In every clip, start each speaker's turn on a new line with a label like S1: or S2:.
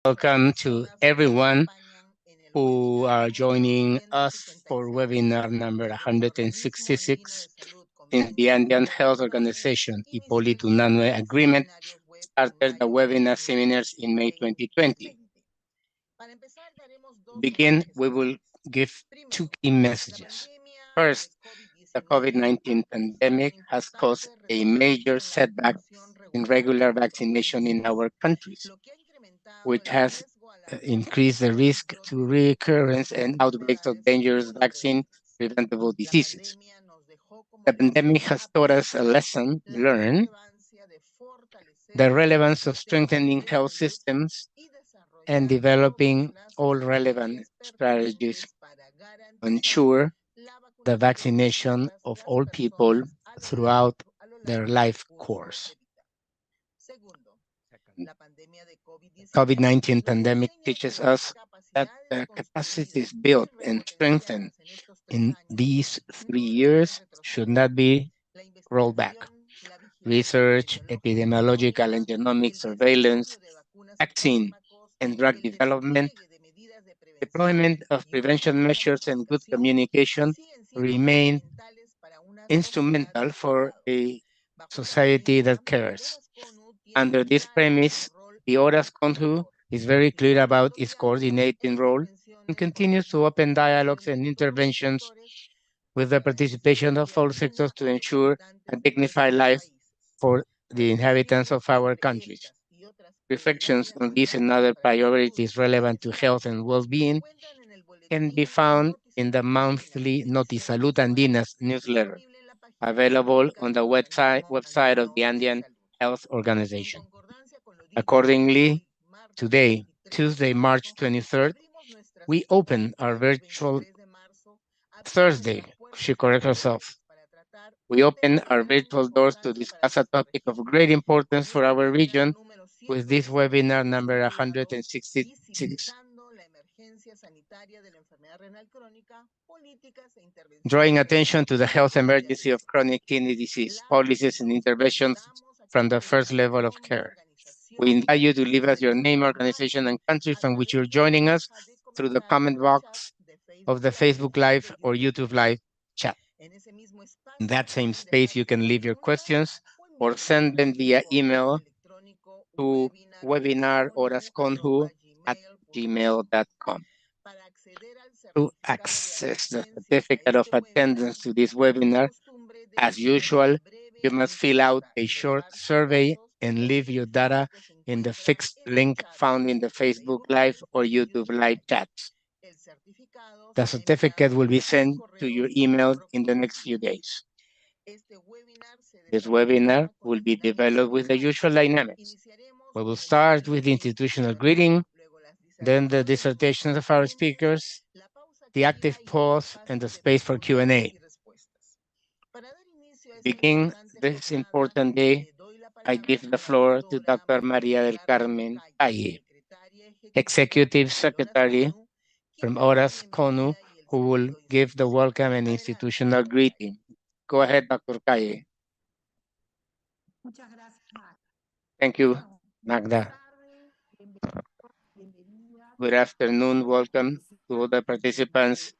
S1: Welcome to everyone who are joining us for webinar number 166 in the Andean Health Organization Hipólito Unanue Agreement started the webinar seminars in May 2020. To begin, we will give two key messages. First, the COVID-19 pandemic has caused a major setback in regular vaccination in our countries, which has increased the risk to recurrence and outbreaks of dangerous vaccine-preventable diseases. The pandemic has taught us a lesson learned, the relevance of strengthening health systems and developing all relevant strategies to ensure the vaccination of all people throughout their life course. COVID-19 pandemic teaches us that the capacities built and strengthened in these 3 years should not be rolled back. Research, epidemiological and genomic surveillance, vaccine and drug development, deployment of prevention measures and good communication remain instrumental for a society that cares. Under this premise, the Horas Conju is very clear about its coordinating role and continues to open dialogues and interventions with the participation of all sectors to ensure a dignified life for the inhabitants of our countries. Reflections on these and other priorities relevant to health and well-being can be found in the monthly Notisalud Andinas newsletter, available on the website of the Andean Health Organization. Accordingly, today, Tuesday, March 23rd, we open our virtual Thursday, she corrects herself. We open our virtual doors to discuss a topic of great importance for our region with this webinar number 166, drawing attention to the health emergency of chronic kidney disease, policies and interventions from the first level of care. We invite you to leave us your name, organization, and country from which you're joining us through the comment box of the Facebook Live or YouTube Live chat. In that same space, you can leave your questions or send them via email to webinarhorasconju@gmail.com. To access the certificate of attendance to this webinar, as usual, you must fill out a short survey and leave your data in the fixed link found in the Facebook Live or YouTube Live chats. The certificate will be sent to your email in the next few days. This webinar will be developed with the usual dynamics. We will start with the institutional greeting, then the dissertations of our speakers, the active pause, and the space for Q&A. To begin this important day, I give the floor to Dr. Maria del Carmen Calle, Executive Secretary from Horas Conju, who will give the welcome and institutional greeting. Go ahead, Dr. Calle. Thank you, Magda. Good afternoon. Welcome to all the participants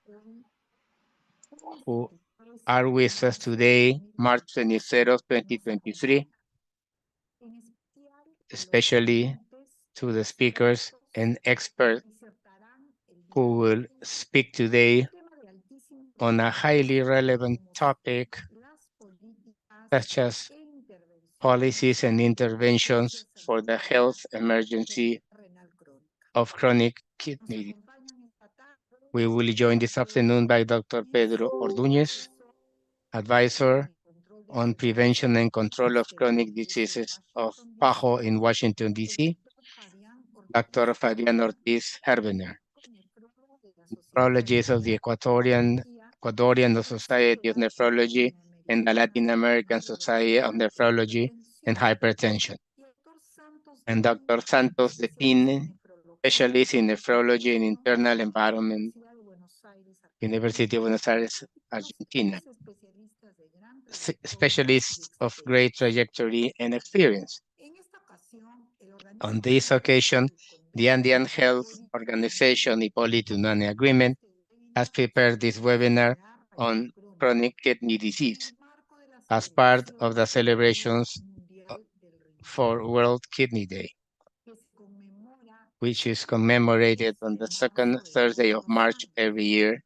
S1: who are with us today, March 23rd, 2023, especially to the speakers and experts who will speak today on a highly relevant topic, such as policies and interventions for the health emergency of chronic kidney. We will be joined this afternoon by Dr. Pedro Ordúñez, advisor on prevention and control of chronic diseases of PAHO in Washington, D.C., Dr. Fabián Ortiz Herbener, nephrologist of the Ecuadorian Society of Nephrology and the Latin American Society of Nephrology and Hypertension, and Dr. Santos de Pine, specialist in nephrology and internal environment, University of Buenos Aires, Argentina, specialist of great trajectory and experience. On this occasion, The Andean Health Organization Hipólito Unanue Agreement has prepared this webinar on chronic kidney disease as part of the celebrations for World Kidney Day, which is commemorated on the second Thursday of March every year,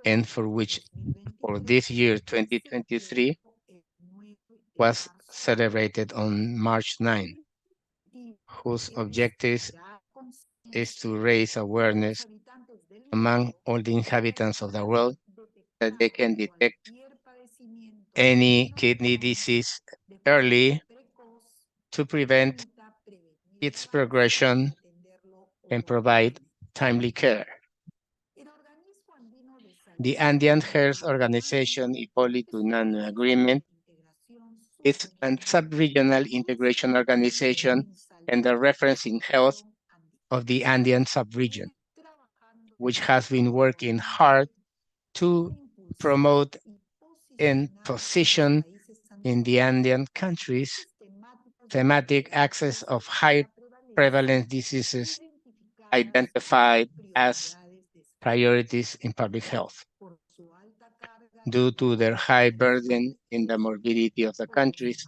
S1: and for this year, 2023, was celebrated on March 9, whose objective is to raise awareness among all the inhabitants of the world that they can detect any kidney disease early to prevent its progression and provide timely care. The Andean Health Organization Hipólito Unanue Agreement is a sub-regional integration organization and the reference in health of the Andean sub-region, which has been working hard to promote and position in the Andean countries thematic access of high prevalence diseases identified as priorities in public health. Due to their high burden in the morbidity of the countries,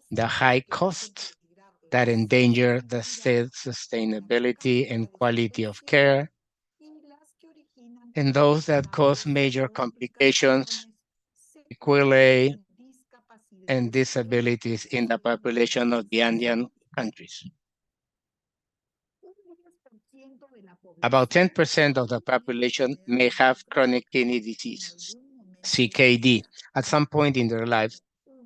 S1: the high costs that endanger the state sustainability and quality of care, and those that cause major complications, sequelae, and disabilities in the population of the Andean countries. About 10% of the population may have chronic kidney disease, CKD, at some point in their lives,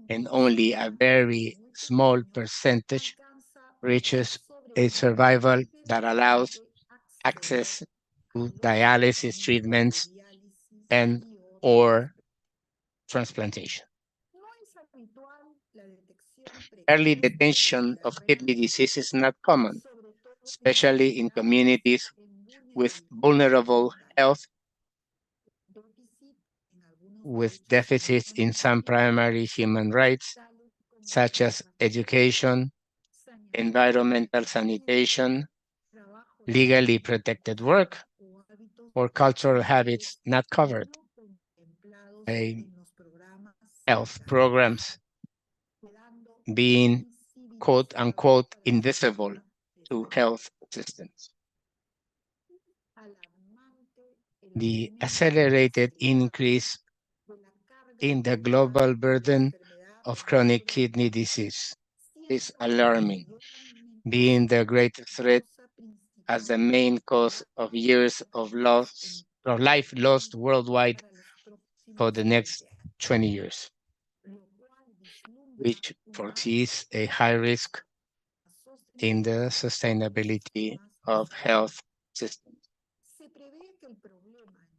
S1: and only a very small percentage reaches a survival that allows access to dialysis treatments and or transplantation. Early detection of kidney disease is not common, especially in communities with vulnerable health, with deficits in some primary human rights, such as education, environmental sanitation, legally protected work, or cultural habits not covered by health programs, being quote unquote invisible to health systems. The accelerated increase in the global burden of chronic kidney disease is alarming, being the greatest threat as the main cause of years of life lost worldwide for the next 20 years, which foresees a high risk in the sustainability of health systems.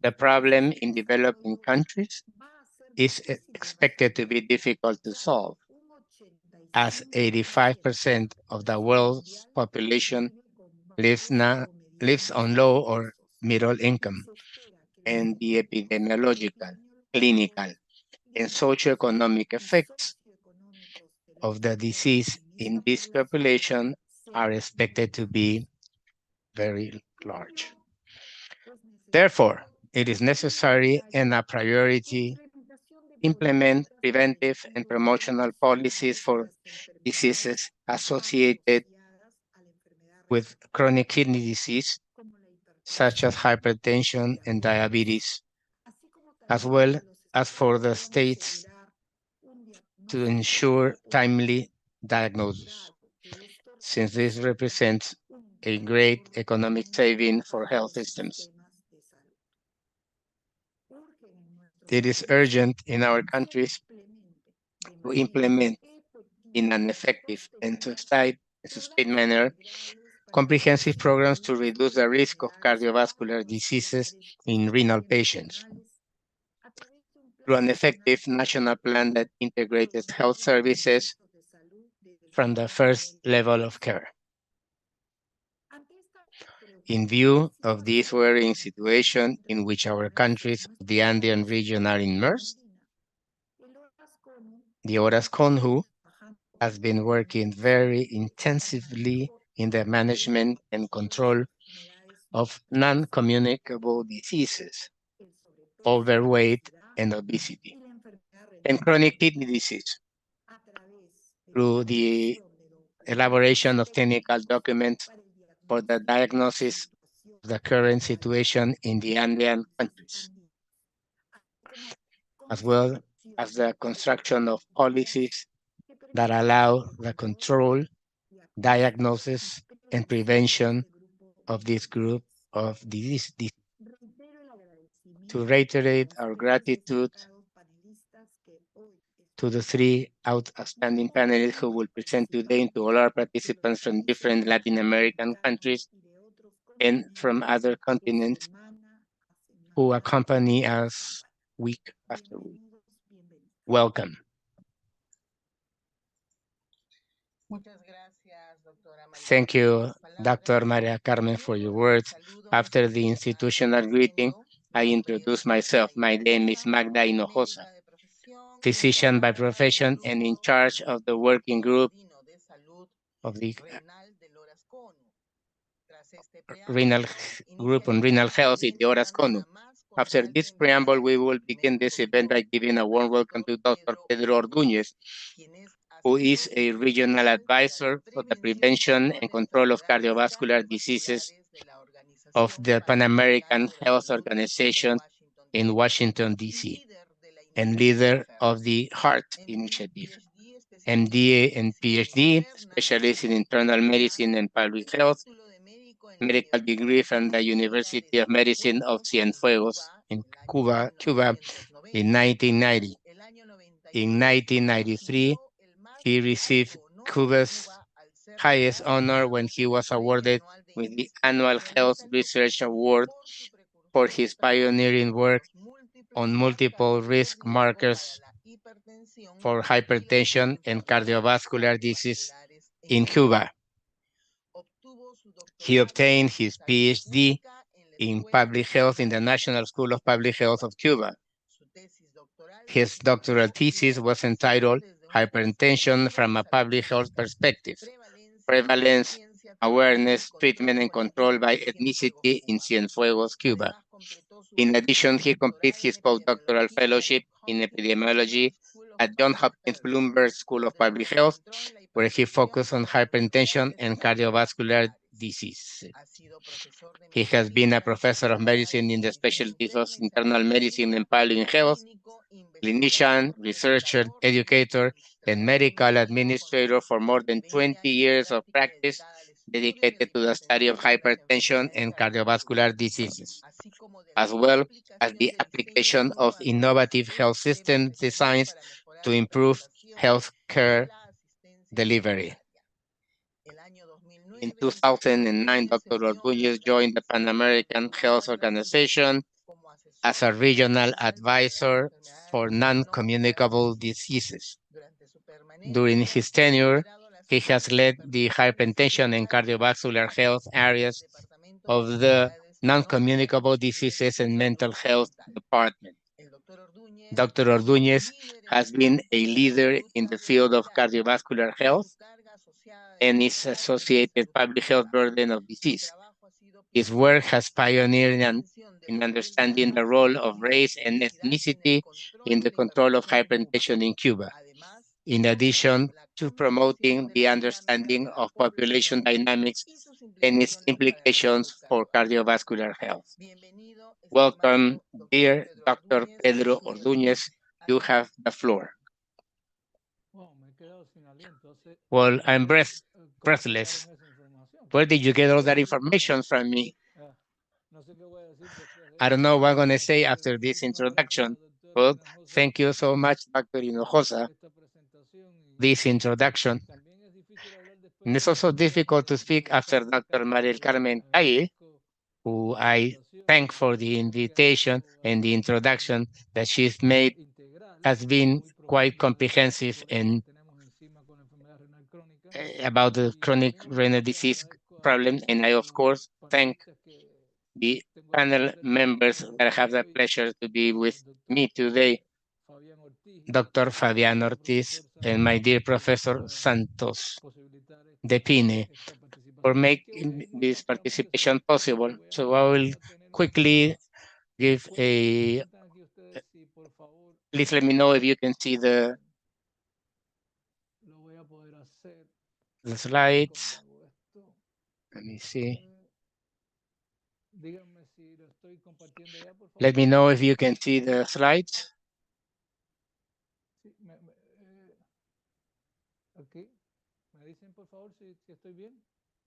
S1: The problem in developing countries is expected to be difficult to solve, as 85% of the world's population lives on low or middle income, and the epidemiological, clinical, and socioeconomic effects of the disease in this population are expected to be very large. Therefore, it is necessary and a priority implement preventive and promotional policies for diseases associated with chronic kidney disease, such as hypertension and diabetes, as well as for the states to ensure timely diagnosis, since this represents a great economic saving for health systems. It is urgent in our countries to implement in an effective and sustained manner comprehensive programs to reduce the risk of cardiovascular diseases in renal patients through an effective national plan that integrates health services from the first level of care. In view of this worrying situation in which our countries of the Andean region are immersed, the ORAS CONHU has been working very intensively in the management and control of non-communicable diseases, overweight and obesity, and chronic kidney disease through the elaboration of technical documents for the diagnosis of the current situation in the Andean countries, as well as the construction of policies that allow the control, diagnosis, and prevention of this group of disease. To reiterate our gratitude to the three outstanding panelists who will present today, and to all our participants from different Latin American countries and from other continents who accompany us week after week. Welcome. Thank you, Dr. Maria Carmen, for your words. After the institutional greeting, I introduce myself. My name is Magda Hinojosa, physician by profession and in charge of the working group of the renal group on renal health in the Horas Conu. After this preamble, we will begin this event by giving a warm welcome to Dr. Pedro Ordúñez, who is a regional advisor for the prevention and control of cardiovascular diseases of the Pan American Health Organization in Washington, D.C., and leader of the HEART Initiative, MD and PhD, specialist in internal medicine and public health, medical degree from the University of Medicine of Cienfuegos in Cuba in 1990. In 1993, he received Cuba's highest honor when he was awarded with the Annual Health Research Award for his pioneering work on multiple risk markers for hypertension and cardiovascular disease in Cuba. He obtained his PhD in public health in the National School of Public Health of Cuba. His doctoral thesis was entitled Hypertension from a Public Health Perspective: Prevalence, Awareness, Treatment, and Control by Ethnicity in Cienfuegos, Cuba. In addition, he completed his postdoctoral fellowship in epidemiology at Johns Hopkins Bloomberg School of Public Health, where he focused on hypertension and cardiovascular disease. He has been a professor of medicine in the specialties of internal medicine and public health, clinician, researcher, educator, and medical administrator for more than 20 years of practice dedicated to the study of hypertension and cardiovascular diseases, as well as the application of innovative health system designs to improve healthcare delivery. In 2009, Dr. Ordúñez joined the Pan American Health Organization as a regional advisor for non-communicable diseases. During his tenure, he has led the hypertension and cardiovascular health areas of the non-communicable diseases and mental health department. Dr. Ordúñez has been a leader in the field of cardiovascular health and its associated public health burden of disease. His work has pioneered in understanding the role of race and ethnicity in the control of hypertension in Cuba, in addition to promoting the understanding of population dynamics and its implications for cardiovascular health. Welcome, dear Dr. Pedro Ordúñez. You have the floor. Well, I'm breathless. Where did you get all that information from me? I don't know what I'm going to say after this introduction, but thank you so much, Dr. Hinojosa, this introduction. And it's also difficult to speak after Dr. Maria Carmen Calle, who I thank for the invitation and the introduction that she's made has been quite comprehensive and about the chronic renal disease problem. And I, of course, thank the panel members that I have the pleasure to be with me today, Dr. Fabian Ortiz and my dear Professor Santos de Pine, for making this participation possible. So I will quickly give a, please let me know if you can see the slides. Let me see. Let me know if you can see the slides.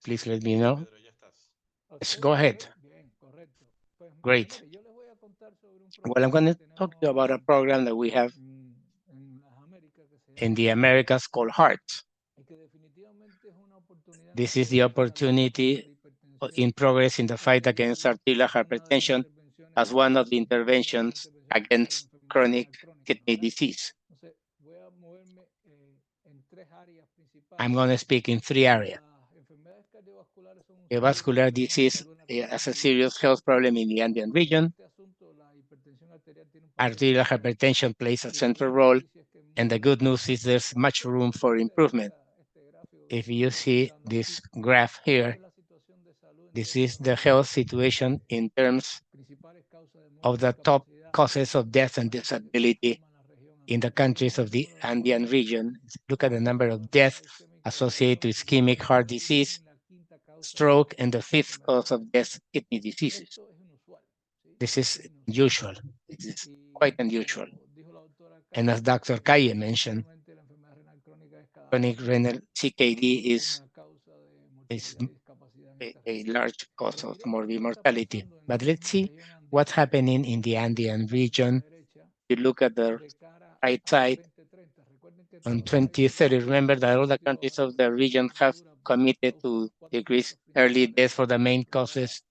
S1: Please let me know. Yes, go ahead. Great. Well, I'm going to talk to you about a program that we have in the Americas called HEART. This is the opportunity in progress in the fight against arterial hypertension as one of the interventions against chronic kidney disease. I'm going to speak in three areas. Cardiovascular disease as a serious health problem in the Andean region. Arterial hypertension plays a central role, and the good news is there's much room for improvement. If you see this graph here, this is the health situation in terms of the top causes of death and disability in the countries of the Andean region. Look at the number of deaths associated with ischemic heart disease, stroke, and the fifth cause of death, kidney diseases. This is usual. This is quite unusual. And as Dr. Calle mentioned, chronic renal CKD is a large cause of morbid mortality. But let's see what's happening in the Andean region. You look at the right side on 2030. Remember that all the countries of the region have committed to decrease early death for the main causes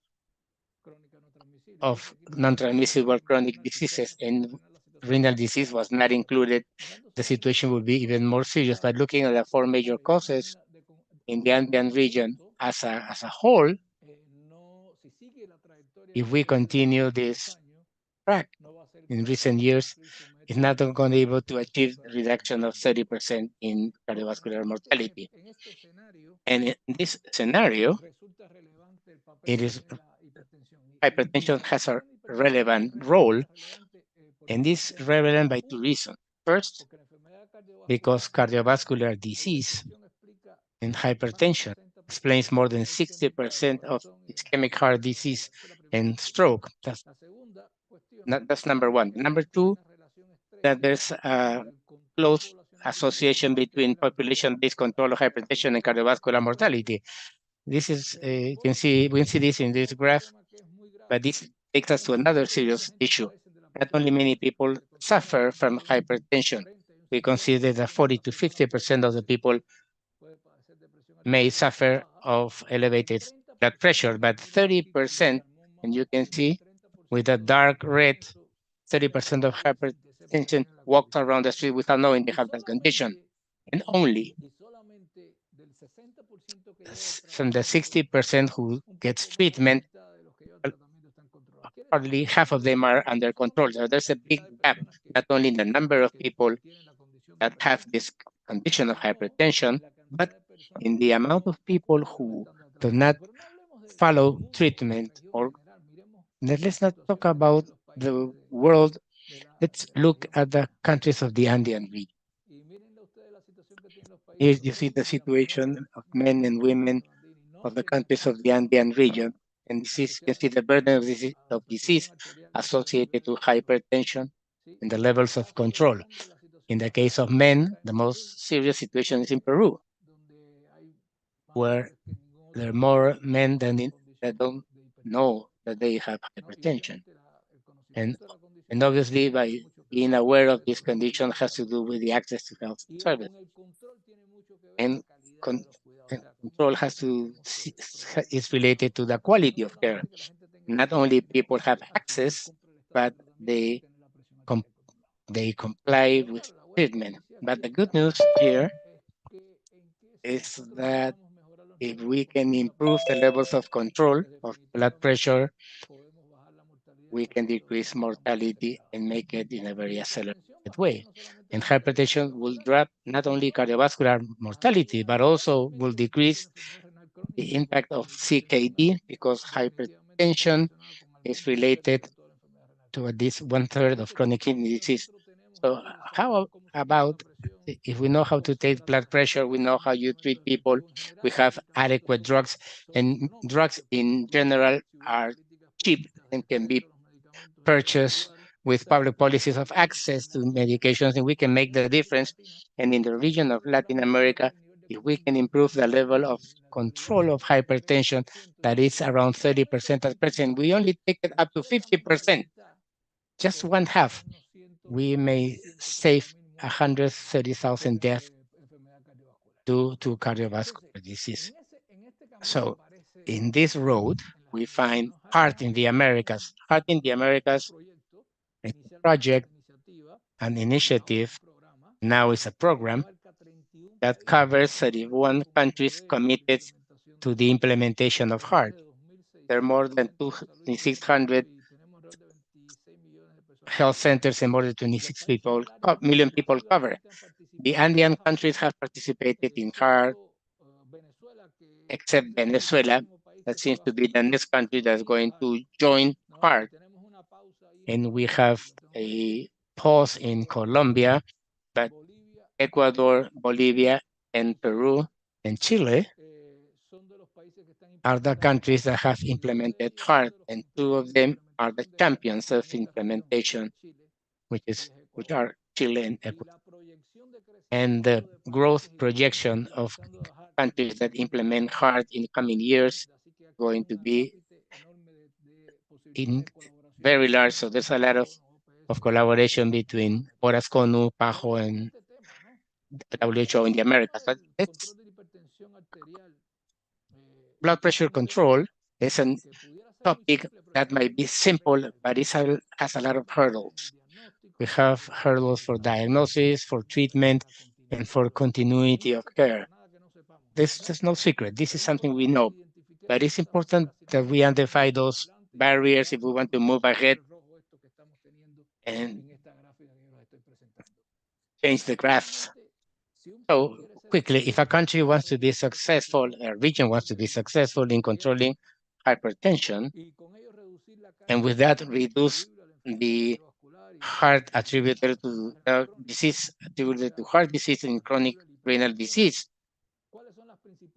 S1: of non-transmissible chronic diseases, and renal disease was not included. The situation would be even more serious. But looking at the four major causes in the Andean region as a whole, if we continue this track in recent years, it's not going to be able to achieve a reduction of 30% in cardiovascular mortality. And in this scenario, it is hypertension has a relevant role, and this is relevant by two reasons. First, because cardiovascular disease and hypertension explains more than 60% of ischemic heart disease and stroke. That's number one. Number two, that there's a close association between population-based control of hypertension and cardiovascular mortality. This is, you can see, we can see this in this graph, but this takes us to another serious issue. Not only many people suffer from hypertension, we consider that 40 to 50% of the people may suffer of elevated blood pressure, but 30%, and you can see with a dark red, 30% of hypertension walked around the street without knowing they have that condition. And only from the 60% who gets treatment, hardly half of them are under control. So there's a big gap, not only in the number of people that have this condition of hypertension, but in the amount of people who do not follow treatment. Or let's not talk about the world. Let's look at the countries of the Andean region. Here you see the situation of men and women of the countries of the Andean region. And this is, you can see the burden of disease associated to hypertension and the levels of control. In the case of men, the most serious situation is in Peru, where there are more men that don't know that they have hypertension. And obviously, by being aware of this condition has to do with the access to health service. And control is related to the quality of care. Not only people have access, but they comply with treatment. But the good news here is that if we can improve the levels of control of blood pressure, we can decrease mortality and make it in a very accelerated way. And hypertension will drop not only cardiovascular mortality, but also will decrease the impact of CKD, because hypertension is related to at least 1/3 of chronic kidney disease. So how about if we know how to take blood pressure, we know how you treat people, we have adequate drugs, and drugs in general are cheap and can be purchased with public policies of access to medications, and we can make the difference. And in the region of Latin America, if we can improve the level of control of hypertension, that is around 30% at present, we only take it up to 50%, just one half, we may save 130,000 deaths due to cardiovascular disease. So in this road, we find Heart in the Americas. Heart in the Americas is a project, an initiative, now is a program that covers 31 countries committed to the implementation of Heart. There are more than 2,600 health centers and more than 26 million people covered. The Andean countries have participated in Heart, except Venezuela. That seems to be the next country that's going to join Heart. And we have a pause in Colombia, but Ecuador, Bolivia, and Peru and Chile are the countries that have implemented Heart, and two of them are the champions of implementation, which are Chile and Ecuador. And the growth projection of countries that implement Heart in coming years going to be very large. So there's a lot of collaboration between Horas Konu, PAHO, and WHO in the Americas. But blood pressure control is a topic that might be simple, but it has a lot of hurdles. We have hurdles for diagnosis, for treatment, and for continuity of care. There's no secret. This is something we know, but it's important that we identify those barriers if we want to move ahead and change the graphs. So quickly, if a country wants to be successful, a region wants to be successful in controlling hypertension, and with that reduce the heart attributed to disease attributed to heart disease and chronic renal disease.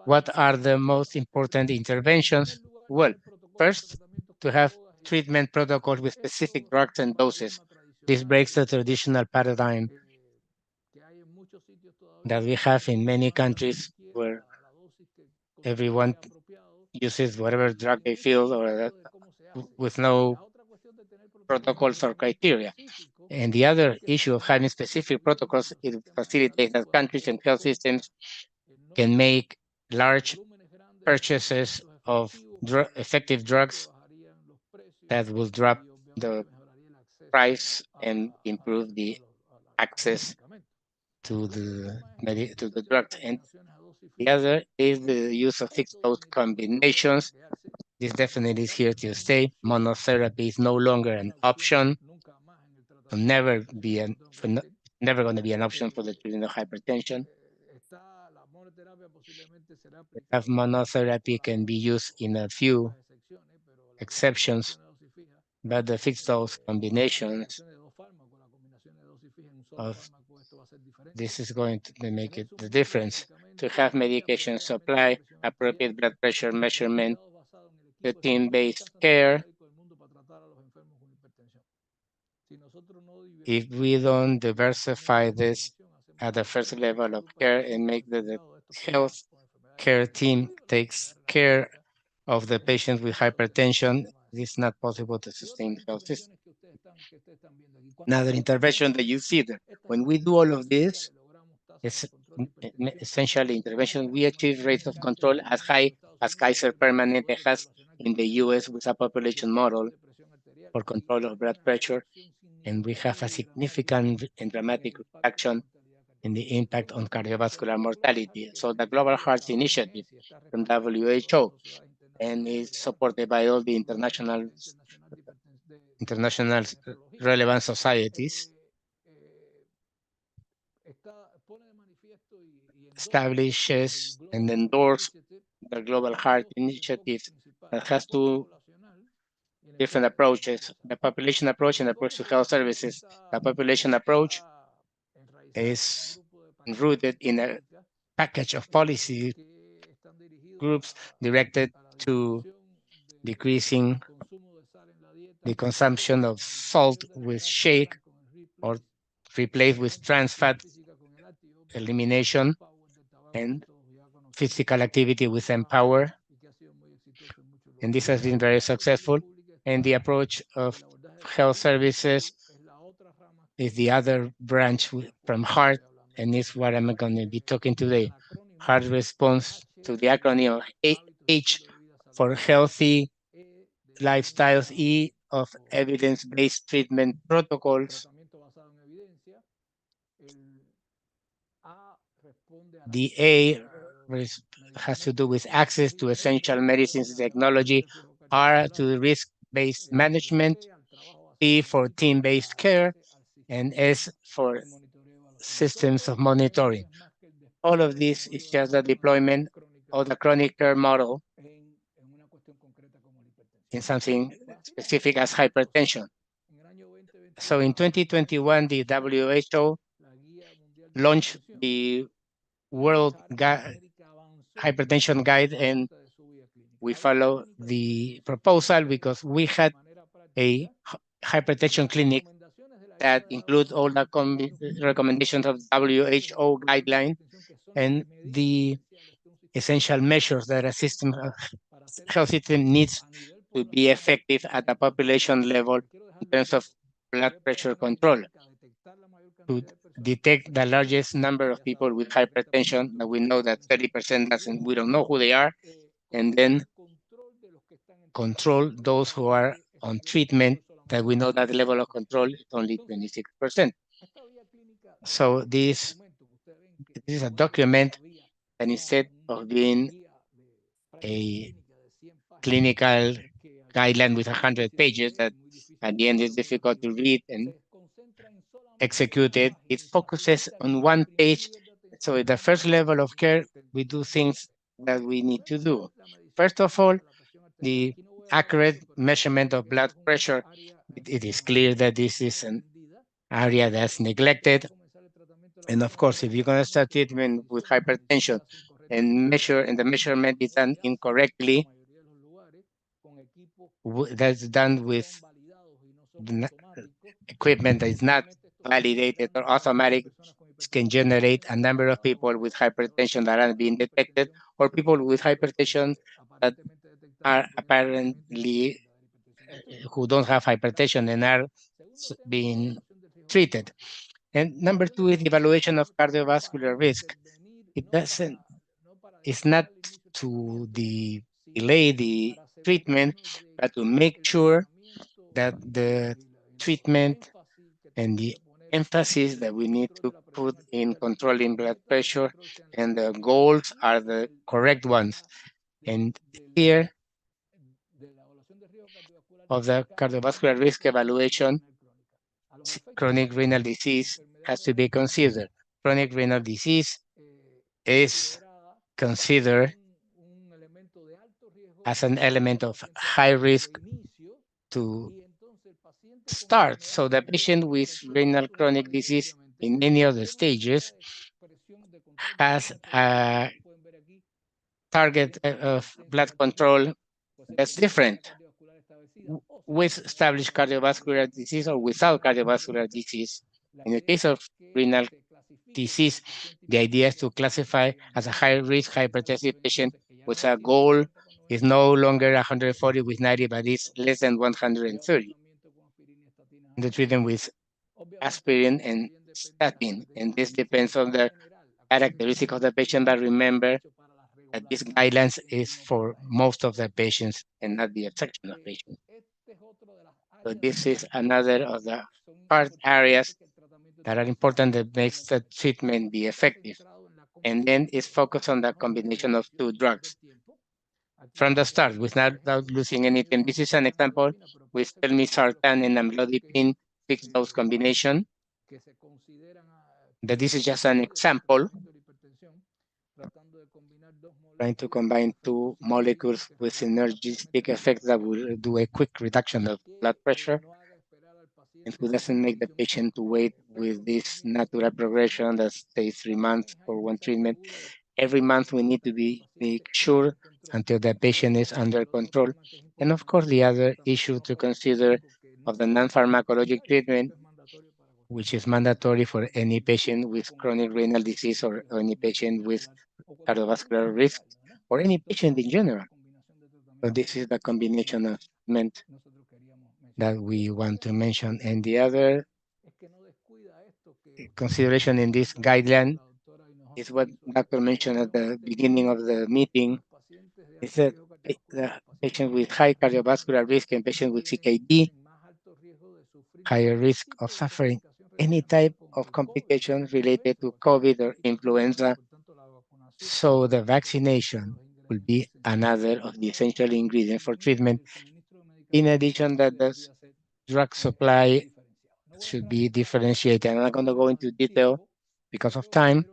S1: What are the most important interventions? Well, first, to have treatment protocols with specific drugs and doses. This breaks the traditional paradigm that we have in many countries where everyone uses whatever drug they feel or with no protocols or criteria. And the other issue of having specific protocols, it facilitates that countries and health systems can make large purchases of effective drugs that will drop the price and improve the access to the drugs. And the other is the use of fixed dose combinations. This definitely is here to stay. Monotherapy is no longer an option. Will never going to be an option for the treatment of hypertension. Have monotherapy can be used in a few exceptions, but the fixed dose combinations of this is going to make it the difference. To have medication supply, appropriate blood pressure measurement, the team-based care. If we don't diversify this at the first level of care and make the health care team takes care of the patient with hypertension, it is not possible to sustain the health system. Another intervention that you see there, when we do all of this, it's essentially intervention, we achieve rates of control as high as Kaiser Permanente has in the US with a population model for control of blood pressure, and we have a significant and dramatic reduction in the impact on cardiovascular mortality. So the Global Heart Initiative from WHO, and is supported by all the international relevant societies, establishes and endorses the Global Heart Initiative that has two different approaches, the population approach and the approach to health services. The population approach is rooted in a package of policy groups directed to decreasing the consumption of salt with shake or replaced with trans fat elimination and physical activity with Empower. And this has been very successful. And the approach of health services is the other branch from Heart, and is what I'm going to be talking today. Heart responds to the acronym of H for healthy lifestyles, E of evidence-based treatment protocols. The A has to do with access to essential medicines and technology, R to risk-based management, T for team-based care, and S for systems of monitoring. All of this is just the deployment of the chronic care model in something specific as hypertension. So in 2021, the WHO launched the World Hypertension Guide, and we follow the proposal because we had a hypertension clinic that includes all the recommendations of WHO guideline and the essential measures that a system, health system needs to be effective at the population level in terms of blood pressure control, to detect the largest number of people with hypertension that we know that 30% doesn't, we don't know who they are, and then control those who are on treatment that we know that the level of control is only 26%. So this is a document, and instead of being a clinical guideline with 100 pages that at the end is difficult to read and execute it, it focuses on one page. So at the first level of care, we do things that we need to do. First of all, the accurate measurement of blood pressure. It is clear that this is an area that's neglected. And of course, if you're going to start treatment with hypertension and the measurement is done incorrectly, that's done with equipment that is not validated or automatic, can generate a number of people with hypertension that aren't being detected, or people with hypertension that are apparently who don't have hypertension and are being treated. And number two is the evaluation of cardiovascular risk. It's not to delay the treatment, but to make sure that the treatment and the emphasis that we need to put in controlling blood pressure and the goals are the correct ones. And here of the cardiovascular risk evaluation, chronic renal disease has to be considered. Chronic renal disease is considered as an element of high risk to start. So the patient with renal chronic disease in any of the stages has a target of blood control that's different with established cardiovascular disease or without cardiovascular disease. In the case of renal disease, the idea is to classify as a high-risk hypertensive patient with a goal is no longer 140 with 90, but it's less than 130. The treatment with aspirin and statin, and this depends on the characteristic of the patient, but remember that this guidelines is for most of the patients and not the exception of patients. So this is another of the hard areas that are important that makes the treatment be effective. And then it's focused on the combination of two drugs. From the start, without losing anything. This is an example with telmisartan and amlodipine fixed dose combination. that this is just an example, trying to combine two molecules with synergistic effects that will do a quick reduction of blood pressure and who doesn't make the patient to wait with this natural progression that stays 3 months for one treatment. Every month we need to make sure until the patient is under control. And of course, the other issue to consider of the non-pharmacologic treatment, which is mandatory for any patient with chronic renal disease or any patient with cardiovascular risk or any patient in general. So this is the combination of treatment that we want to mention. And the other consideration in this guideline is what Dr. mentioned at the beginning of the meeting, is that the patient with high cardiovascular risk and patient with CKD, higher risk of suffering any type of complications related to COVID or influenza. So the vaccination will be another of the essential ingredients for treatment. In addition, that the drug supply should be differentiated. I'm not going to go into detail because of time,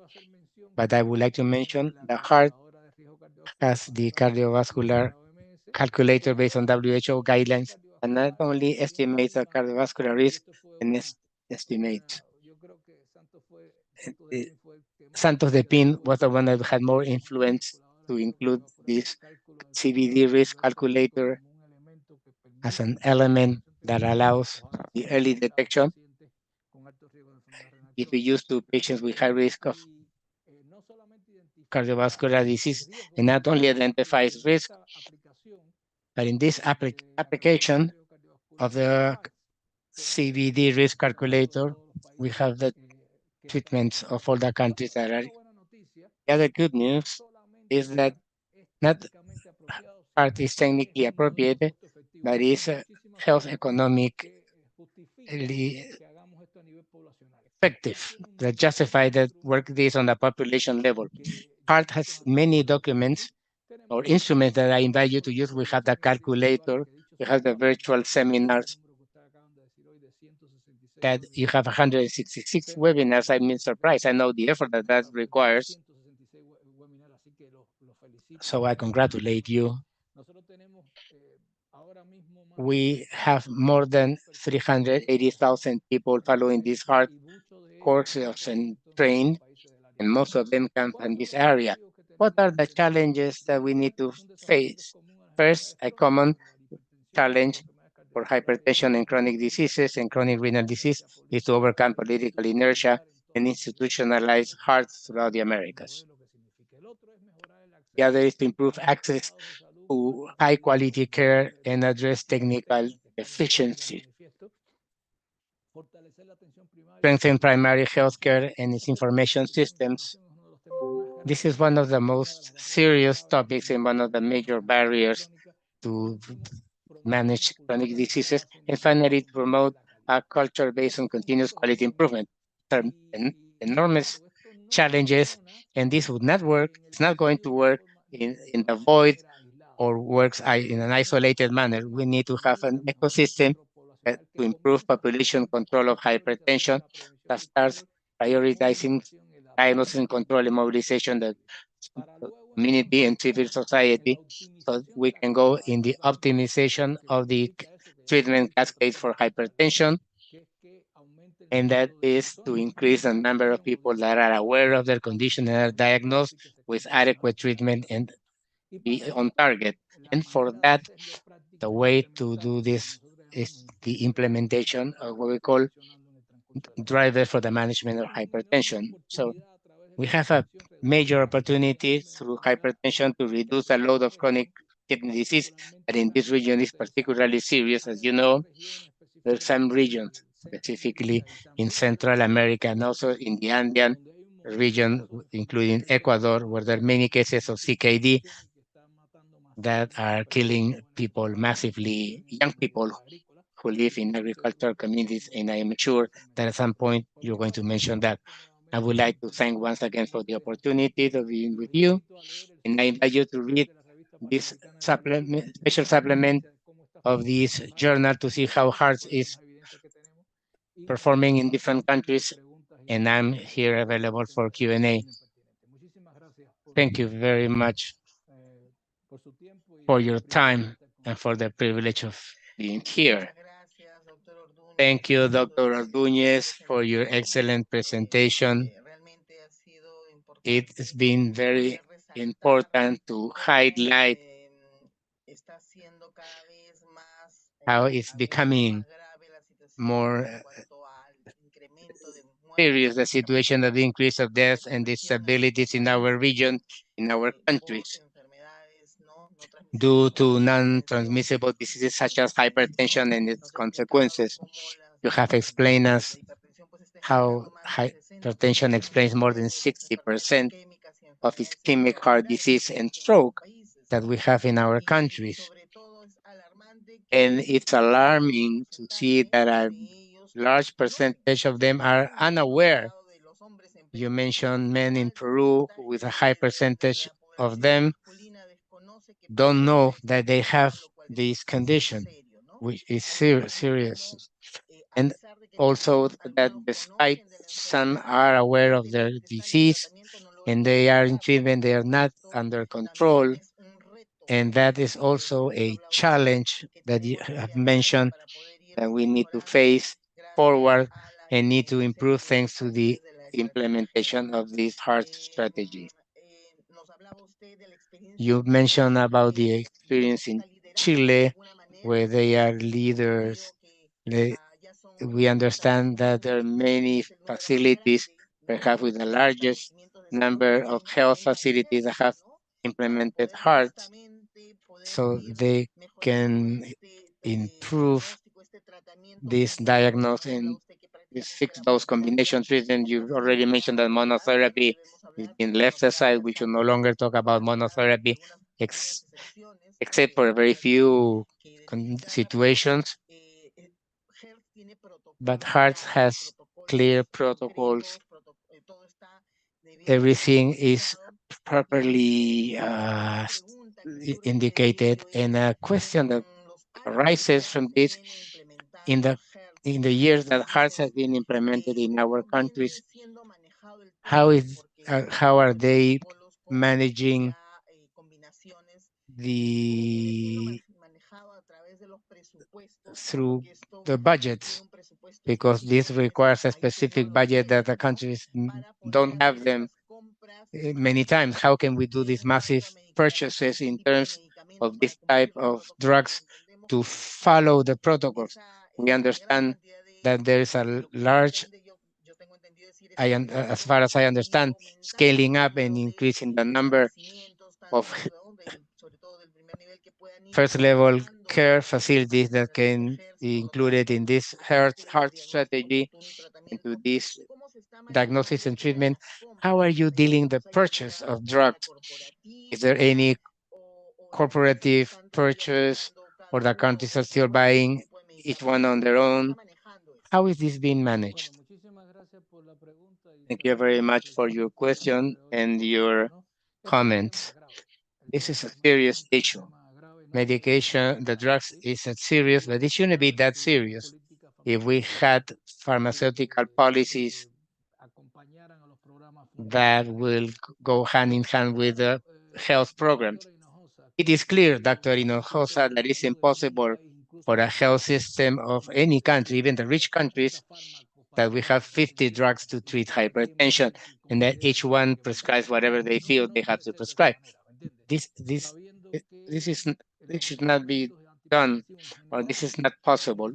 S1: but I would like to mention the heart has the cardiovascular calculator based on WHO guidelines and not only estimates the cardiovascular risk and estimates. Uh, Santos de Pin was the one that had more influence to include this CVD risk calculator as an element that allows the early detection if we use to patients with high risk of cardiovascular disease and not only identifies risk, but in this application of the CVD risk calculator, we have the treatments of all the countries that are. The other good news is that not art is technically appropriate, but is health economically effective that justify that work this on the population level. Art has many documents or instruments that I invite you to use. We have the calculator, we have the virtual seminars that you have 166 webinars. I'm surprised. I know the effort that that requires. So I congratulate you. We have more than 380,000 people following these hard courses and trained, and most of them come from this area. What are the challenges that we need to face? First, a common challenge for hypertension and chronic diseases and chronic renal disease is to overcome political inertia and institutionalize hearts throughout the Americas. The other is to improve access to high quality care and address technical efficiency. Strengthen primary healthcare and its information systems. This is one of the most serious topics and one of the major barriers to manage chronic diseases. And finally, to promote a culture based on continuous quality improvement. Enormous challenges, and this would not work. It's not going to work in the void or works in an isolated manner. We need to have an ecosystem to improve population control of hypertension that starts prioritizing diagnosis and control and mobilization the community and civil society so we can go in the optimization of the treatment cascade for hypertension, and that is to increase the number of people that are aware of their condition and are diagnosed with adequate treatment and be on target. And for that, the way to do this is the implementation of what we call drivers for the management of hypertension. So we have a major opportunity through hypertension to reduce the load of chronic kidney disease, that in this region is particularly serious. As you know, there are some regions, specifically in Central America and also in the Andean region, including Ecuador, where there are many cases of CKD that are killing people massively, young people who live in agricultural communities, and I am sure that at some point you're going to mention that. I would like to thank once again for the opportunity to be with you, and I invite you to read this supplement, special supplement of this journal to see how hearts is performing in different countries and I'm here available for Q&A. Thank you very much for your time and for the privilege of being here. Thank you, Dr. Ordóñez, for your excellent presentation. It has been very important to highlight how it's becoming more serious, the situation of the increase of deaths and disabilities in our region, in our countries, due to non-transmissible diseases such as hypertension and its consequences. You have explained us how hypertension explains more than 60% of ischemic heart disease and stroke that we have in our countries. And it's alarming to see that a large percentage of them are unaware. You mentioned men in Peru with a high percentage of them don't know that they have this condition, which is serious. And also that despite some are aware of their disease and they are in treatment, they are not under control. And that is also a challenge that you have mentioned that we need to face forward and need to improve thanks to the implementation of this heart strategy. You mentioned about the experience in Chile, where they are leaders. We understand that there are many facilities, perhaps with the largest number of health facilities that have implemented hearts, so they can improve this diagnosis and this fixed dose combination treatment. You've already mentioned that monotherapy is being left aside. We should no longer talk about monotherapy, except for very few situations. But Hearts has clear protocols. Everything is properly indicated. And a question that arises from this in the years that Hearts has been implemented in our countries, how are they managing the through the budgets, because this requires a specific budget that the countries don't have them many times. How can we do these massive purchases in terms of this type of drugs to follow the protocols? We understand that there is a large, as far as I understand, scaling up and increasing the number of first level care facilities that can be included in this heart strategy, into this diagnosis and treatment. How are you dealing the purchase of drugs? Is there any corporative purchase, or the countries are still buying each one on their own? How is this being managed? Thank you very much for your question and your comments. This is a serious issue. Medication, the drugs is a serious, but it shouldn't be that serious. If we had pharmaceutical policies that will go hand in hand with the health programs. It is clear, Dr. Hinojosa, that it's impossible for a health system of any country, even the rich countries, that we have 50 drugs to treat hypertension, and that each one prescribes whatever they feel they have to prescribe. This this this is this should not be done, or this is not possible.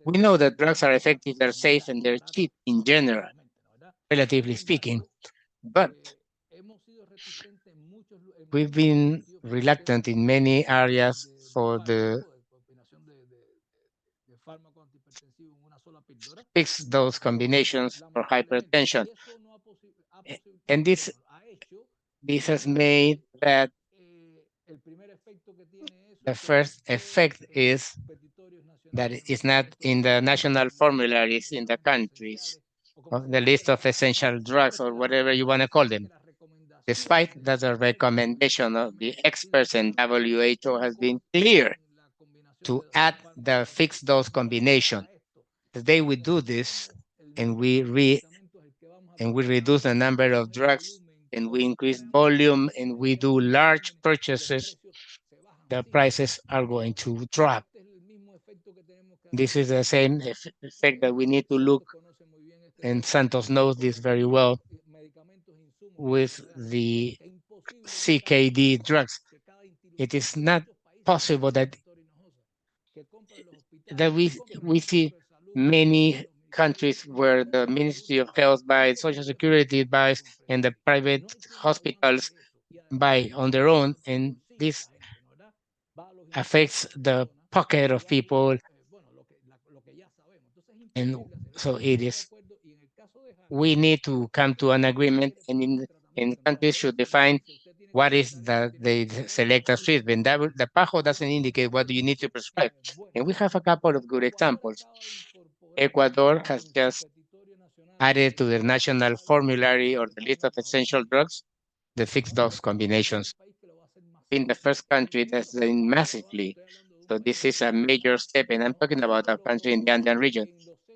S1: We know that drugs are effective, they're safe, and they're cheap in general, relatively speaking, but we've been reluctant in many areas for the fix those combinations for hypertension. And this has made that the first effect is that it's not in the national formularies in the countries, of the list of essential drugs or whatever you want to call them. Despite that the recommendation of the experts and WHO has been clear to add the fixed dose combination. The day we do this and we and we reduce the number of drugs and we increase volume and we do large purchases, the prices are going to drop. This is the same effect that we need to look, and Santos knows this very well, with the CKD drugs. It is not possible that we see many countries where the Ministry of Health buys, Social Security buys, and the private hospitals buy on their own, and this affects the pocket of people. And so it is, we need to come to an agreement, and countries should define what is that they select as treatment. The PAHO doesn't indicate what do you need to prescribe. And we have a couple of good examples. Ecuador has just added to their national formulary or the list of essential drugs the fixed dose combinations. In the first country that's doing massively. So this is a major step, and I'm talking about a country in the Andean region.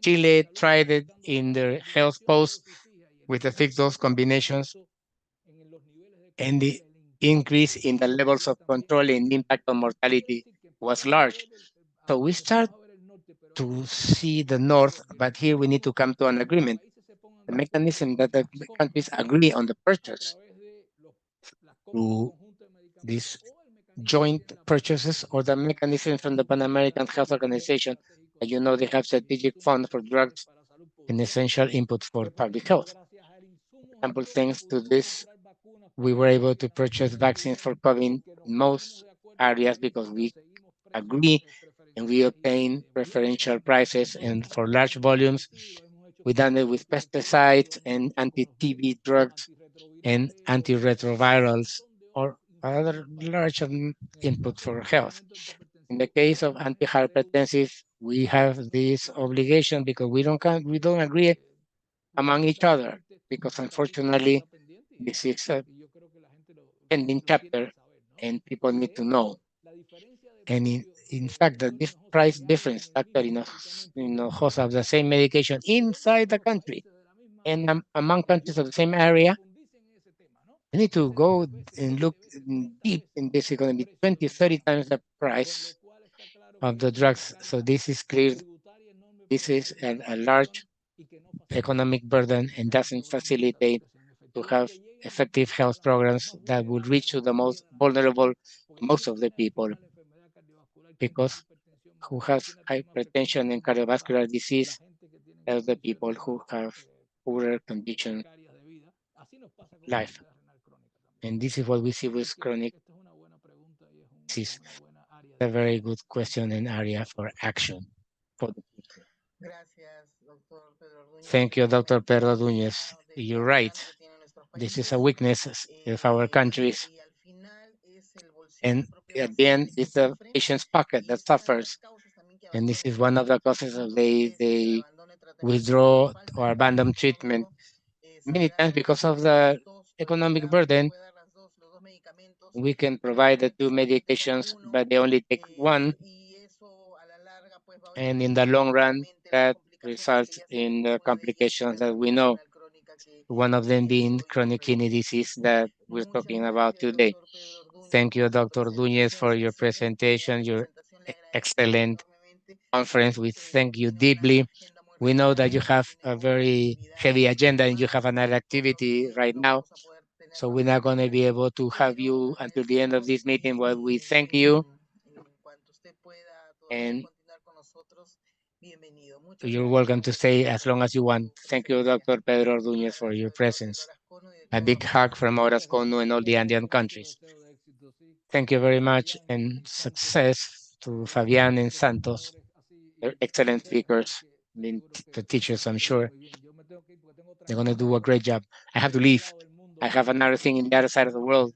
S1: Chile tried it in their health post with the fixed dose combinations, and the increase in the levels of control and impact on mortality was large. So we start to see the north, but here we need to come to an agreement. The mechanism that the countries agree on the purchase through these joint purchases, or the mechanism from the Pan American Health Organization. As you know, they have strategic fund for drugs and essential input for public health. For example, thanks to this, we were able to purchase vaccines for COVID in most areas because we agree and we obtain preferential prices. And for large volumes, we done it with pesticides and anti-TB drugs and antiretrovirals or other large input for health. In the case of antihypertensive, we have this obligation because we don't agree among each other, because unfortunately this is a pending chapter and people need to know. And in fact, the price difference factor in Hinojosa of the same medication inside the country and among countries of the same area, you need to go and look deep in this. It's going to be 20, 30 times the price of the drugs. So this is clear. This is a large economic burden and doesn't facilitate to have effective health programs that will reach to the most vulnerable, most of the people, because who has hypertension and cardiovascular disease are the people who have poorer condition life. And this is what we see with chronic disease. A very good question and area for action for the future. Thank you, Dr. Pedro Duñez. You're right. This is a weakness of our countries. And at the end, it's the patient's pocket that suffers. And this is one of the causes of they withdraw or abandon treatment many times because of the economic burden. We can provide the two medications, but they only take one. And in the long run, that results in the complications that we know, one of them being chronic kidney disease that we're talking about today. Thank you, Dr. Duñez, for your presentation, your excellent conference. We thank you deeply. We know that you have a very heavy agenda and you have another activity right now. So we're not going to be able to have you until the end of this meeting, but we thank you. And you're welcome to stay as long as you want. Thank you, Dr. Pedro Ordóñez, for your presence. A big hug from Orasconu and all the Andean countries. Thank you very much, and success to Fabian and Santos. They're excellent speakers, the teachers, I'm sure. They're going to do a great job. I have to leave. I have another thing in the other side of the world.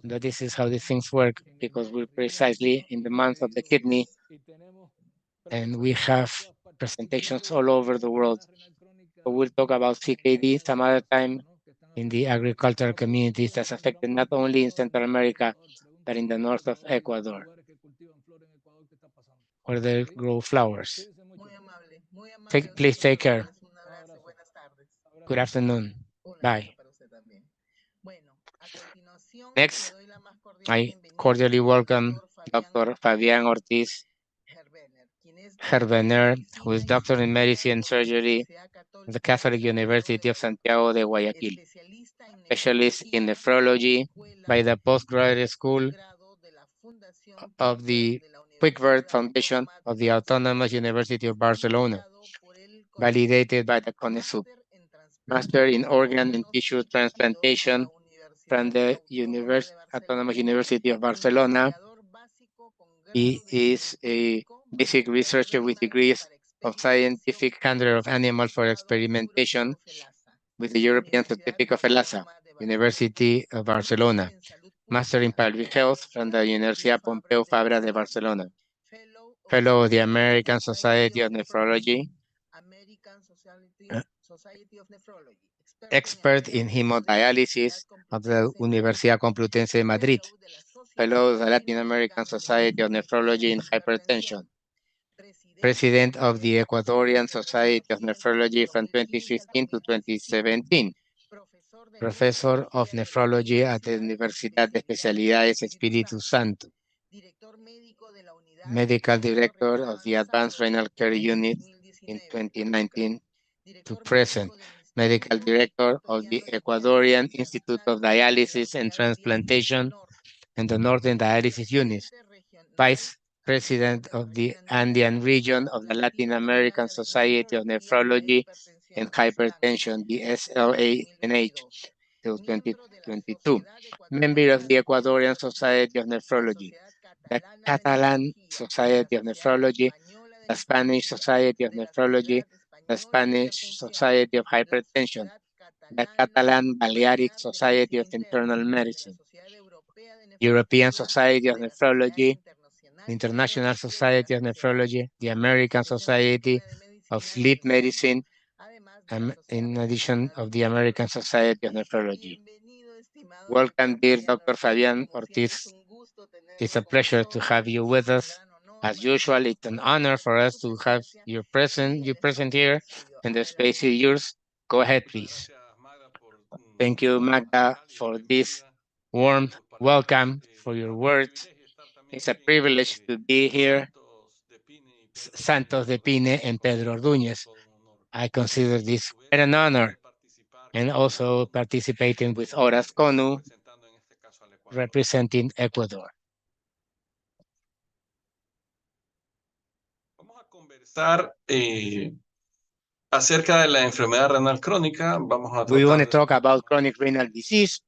S1: That this is how these things work, because we're precisely in the month of the kidney, and we have presentations all over the world. So we'll talk about CKD some other time in the agricultural communities that's affected not only in Central America, but in the north of Ecuador, where they grow flowers. Please take care. Good afternoon. Bye. Next, I cordially welcome Dr. Fabián Ortiz Herbener, who is doctor in medicine and surgery at the Catholic University of Santiago de Guayaquil, specialist in nephrology by the Postgraduate School of the Quickbird Foundation of the Autonomous University of Barcelona, validated by the CONESUB. Master in organ and tissue transplantation from the Autonomous University of Barcelona. He is a basic researcher with degrees of scientific handler of animals for experimentation with the European Certificate of ELASA, University of Barcelona. Master in Public Health from the Universidad Pompeu Fabra de Barcelona. Fellow of the American Society of Nephrology. Expert in hemodialysis of the Universidad Complutense de Madrid. Fellow of the Latin American Society of Nephrology in Hypertension. President of the Ecuadorian Society of Nephrology from 2015 to 2017. Professor of Nephrology at the Universidad de Especialidades Espíritu Santo. Medical Director of the Advanced Renal Care Unit in 2019 to present. Medical Director of the Ecuadorian Institute of Dialysis and Transplantation and the Northern Dialysis Unit. Vice President of the Andean region of the Latin American Society of Nephrology and Hypertension, the SLANH, till 2022. Member of the Ecuadorian Society of Nephrology, the Catalan Society of Nephrology, the Spanish Society of Nephrology, the Spanish Society of Hypertension, the Catalan Balearic Society of Internal Medicine, European Society of Nephrology, the International Society of Nephrology, the American Society of Sleep Medicine, in addition of the American Society of Nephrology. Welcome, dear Dr. Fabián Ortiz. It's a pleasure to have you with us. As usual, it's an honor for us to have you present here, and the space is yours. Go ahead, please. Thank you, Magda, for this warm welcome, for your words. It's a privilege to be here. Santos de Pine and Pedro Ordúñez. I consider this quite an honor, and also participating with Horas Conu, representing Ecuador.
S2: Acerca de la enfermedad renal crónica, vamos a
S1: We want to talk about chronic renal disease.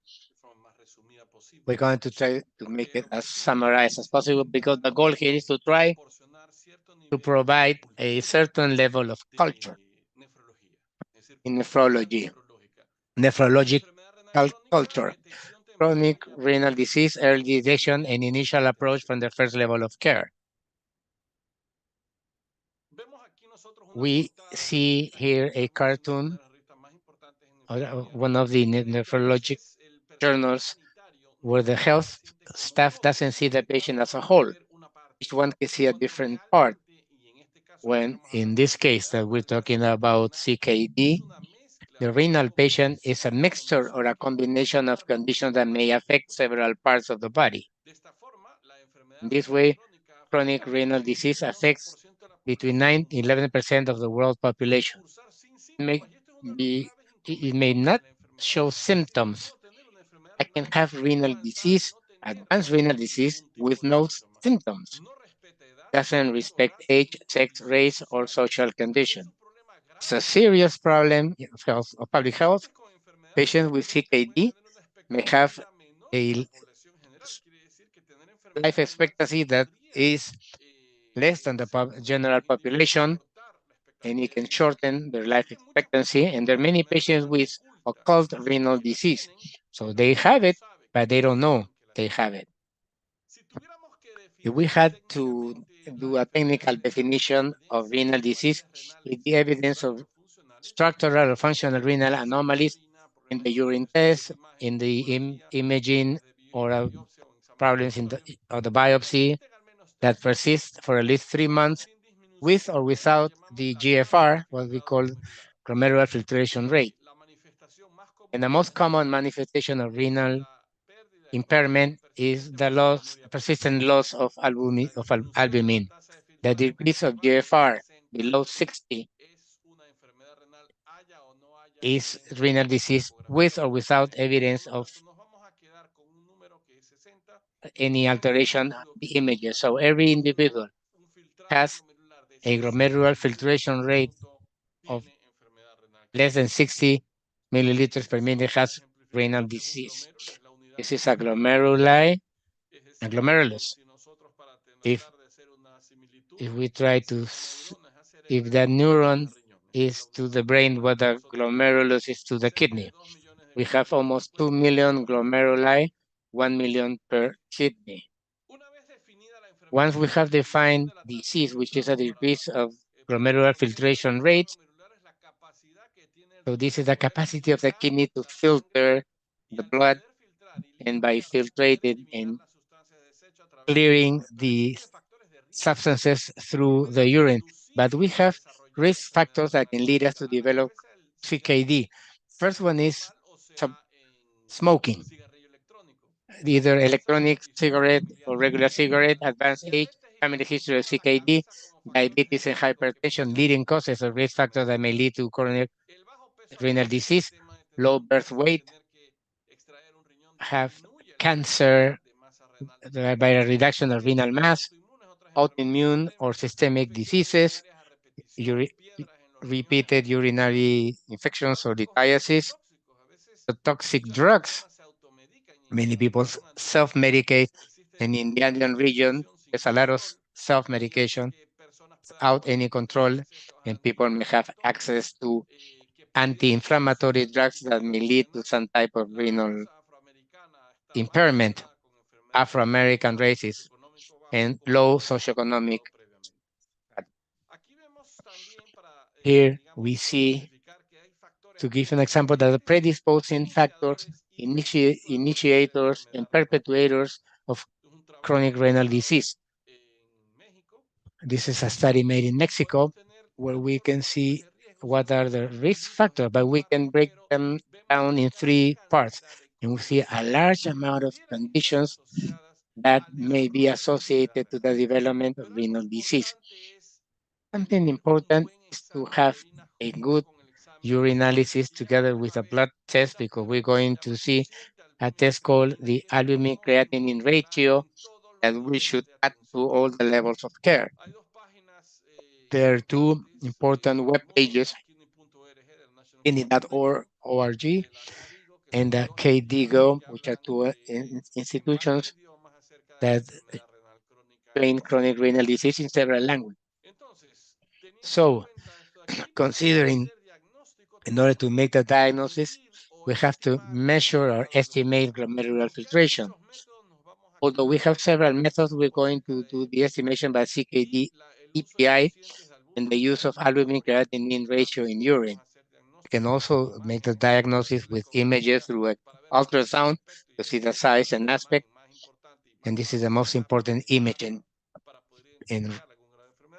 S1: We're going to try to make it as summarized as possible, because the goal here is to try to provide a certain level of culture in nephrology, nephrological culture, chronic renal disease, early detection, and initial approach from the first level of care. We see here a cartoon of one of the nephrologic journals where the health staff doesn't see the patient as a whole. Each one can see a different part. When in this case that we're talking about CKD, the renal patient is a mixture or a combination of conditions that may affect several parts of the body. In this way, chronic renal disease affects between 9 and 11% of the world population. It may not show symptoms. I can have renal disease, advanced renal disease, with no symptoms. Doesn't respect age, sex, race, or social condition. It's a serious problem of health, of public health. Patients with CKD may have a life expectancy that is less than the general population, and it can shorten their life expectancy. And there are many patients with occult renal disease. So they have it, but they don't know they have it. If we had to do a technical definition of renal disease, it's the evidence of structural or functional renal anomalies in the urine test, in the imaging, or problems in the biopsy that persist for at least 3 months with or without the GFR, what we call glomerular filtration rate. And the most common manifestation of renal impairment is the loss, persistent loss of albumin. The decrease of GFR below 60 is renal disease with or without evidence of any alteration of the images. So every individual has a glomerular filtration rate of less than 60 milliliters per minute has renal disease. This is a glomerulus. If if we try to, if the neuron is to the brain what the glomerulus is to the kidney, we have almost 2 million glomeruli, 1 million per kidney. Once we have defined disease, which is a decrease of glomerular filtration rate, so this is the capacity of the kidney to filter the blood, and by filtrating and clearing the substances through the urine. But we have risk factors that can lead us to develop CKD. First one is smoking, either electronic cigarette or regular cigarette, advanced age, family history of CKD, diabetes and hypertension, leading causes or risk factors that may lead to coronary renal disease, low birth weight, have cancer by a reduction of renal mass, autoimmune or systemic diseases, repeated urinary infections or lithiasis, the toxic drugs. Many people self-medicate, and in the Andean region, there's a lot of self-medication without any control, and people may have access to anti-inflammatory drugs that may lead to some type of renal impairment, Afro-American races, and low socioeconomic. Here we see, to give an example, that the predisposing factors, initiators, and perpetuators of chronic renal disease. This is a study made in Mexico where we can see what are the risk factors, but we can break them down in three parts. And we see a large amount of conditions that may be associated to the development of renal disease. Something important is to have a good urinalysis together with a blood test, because we're going to see a test called the albumin creatinine ratio that we should add to all the levels of care. There are two important web pages, kidney.org and KDIGO, which are two institutions that train chronic renal disease in several languages. So, considering, in order to make the diagnosis, we have to measure or estimate glomerular filtration. Although we have several methods, we're going to do the estimation by CKD EPI and the use of albumin creatinine ratio in urine. We can also make the diagnosis with images through an ultrasound to see the size and aspect. And this is the most important image in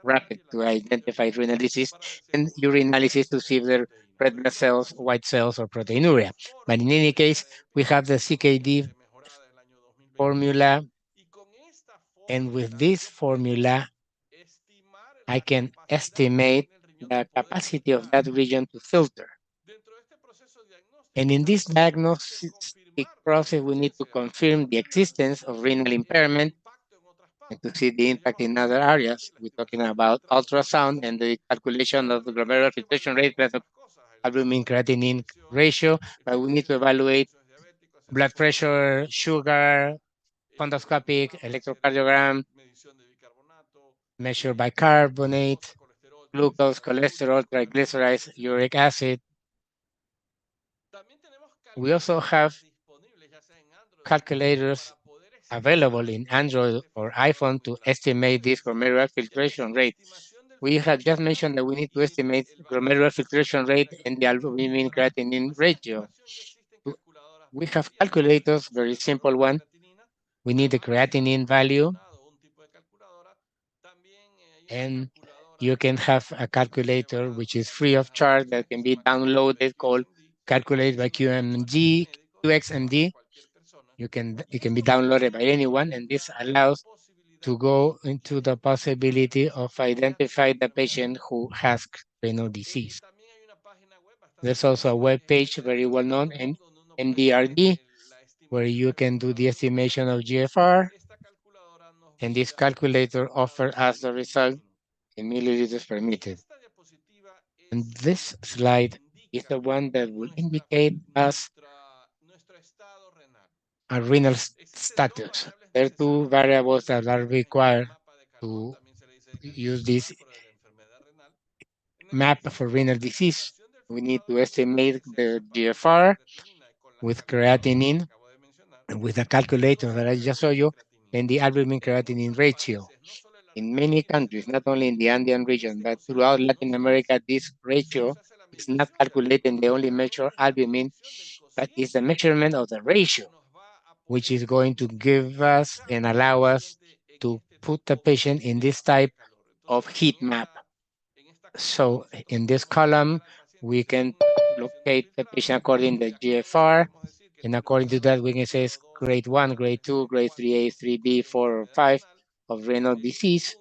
S1: rapid to identify renal disease, and urinalysis to see if there are red blood cells, white cells, or proteinuria. But in any case, we have the CKD formula, and with this formula, I can estimate the capacity of that region to filter. And in this diagnostic process, we need to confirm the existence of renal impairment and to see the impact in other areas. We're talking about ultrasound and the calculation of the glomerular filtration rate plus the albumin creatinine ratio, but we need to evaluate blood pressure, sugar, fundoscopic, electrocardiogram, measured bicarbonate, glucose, cholesterol, triglycerides, uric acid. We also have calculators available in Android or iPhone to estimate this glomerular filtration rate. We have just mentioned that we need to estimate glomerular filtration rate and the albumin creatinine ratio. We have calculators, very simple one. We need the creatinine value, and you can have a calculator which is free of charge that can be downloaded called calculated by QMG, QXMD. It can be downloaded by anyone, and this allows to go into the possibility of identify the patient who has renal disease. There's also a web page very well known in MDRD, where you can do the estimation of GFR, and this calculator offers us the result in milliliters per meter. And this slide is the one that will indicate us a renal status. There are two variables that are required to use this map for renal disease. We need to estimate the GFR with creatinine, with the calculator that I just showed you, and the albumin creatinine ratio. In many countries, not only in the Andean region, but throughout Latin America, this ratio is not calculated. They only measure albumin, but it's the measurement of the ratio, which is going to give us and allow us to put the patient in this type of heat map. So in this column, we can locate the patient according to the GFR, and according to that, we can say it's grade 1, grade 2, grade 3A, 3B, 4, or 5 of renal disease,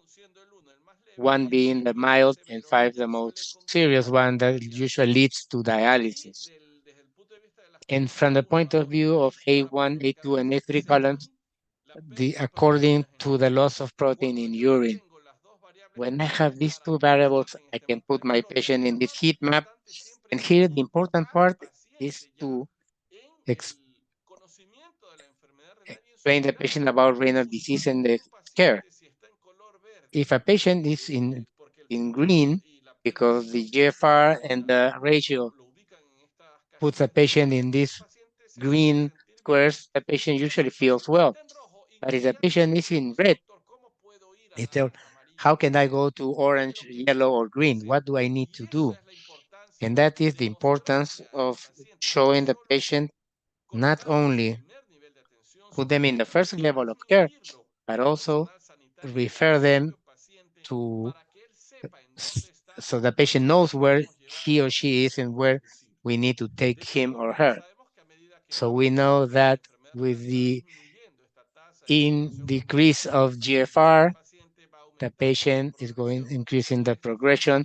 S1: 1 being the mild and 5 the most serious one that usually leads to dialysis. And from the point of view of A1, A2, and A3 columns, according to the loss of protein in urine. When I have these two variables, I can put my patient in this heat map. And here the important part is to explain the patient about renal disease and the care. If a patient is in green, because the GFR and the ratio puts a patient in these green squares, the patient usually feels well. But if the patient is in red, it's how can I go to orange, yellow, or green? What do I need to do? And that is the importance of showing the patient not only put them in the first level of care, but also refer them to so the patient knows where he or she is and where we need to take him or her. So we know that with the decrease of GFR, the patient is going increasing the progression,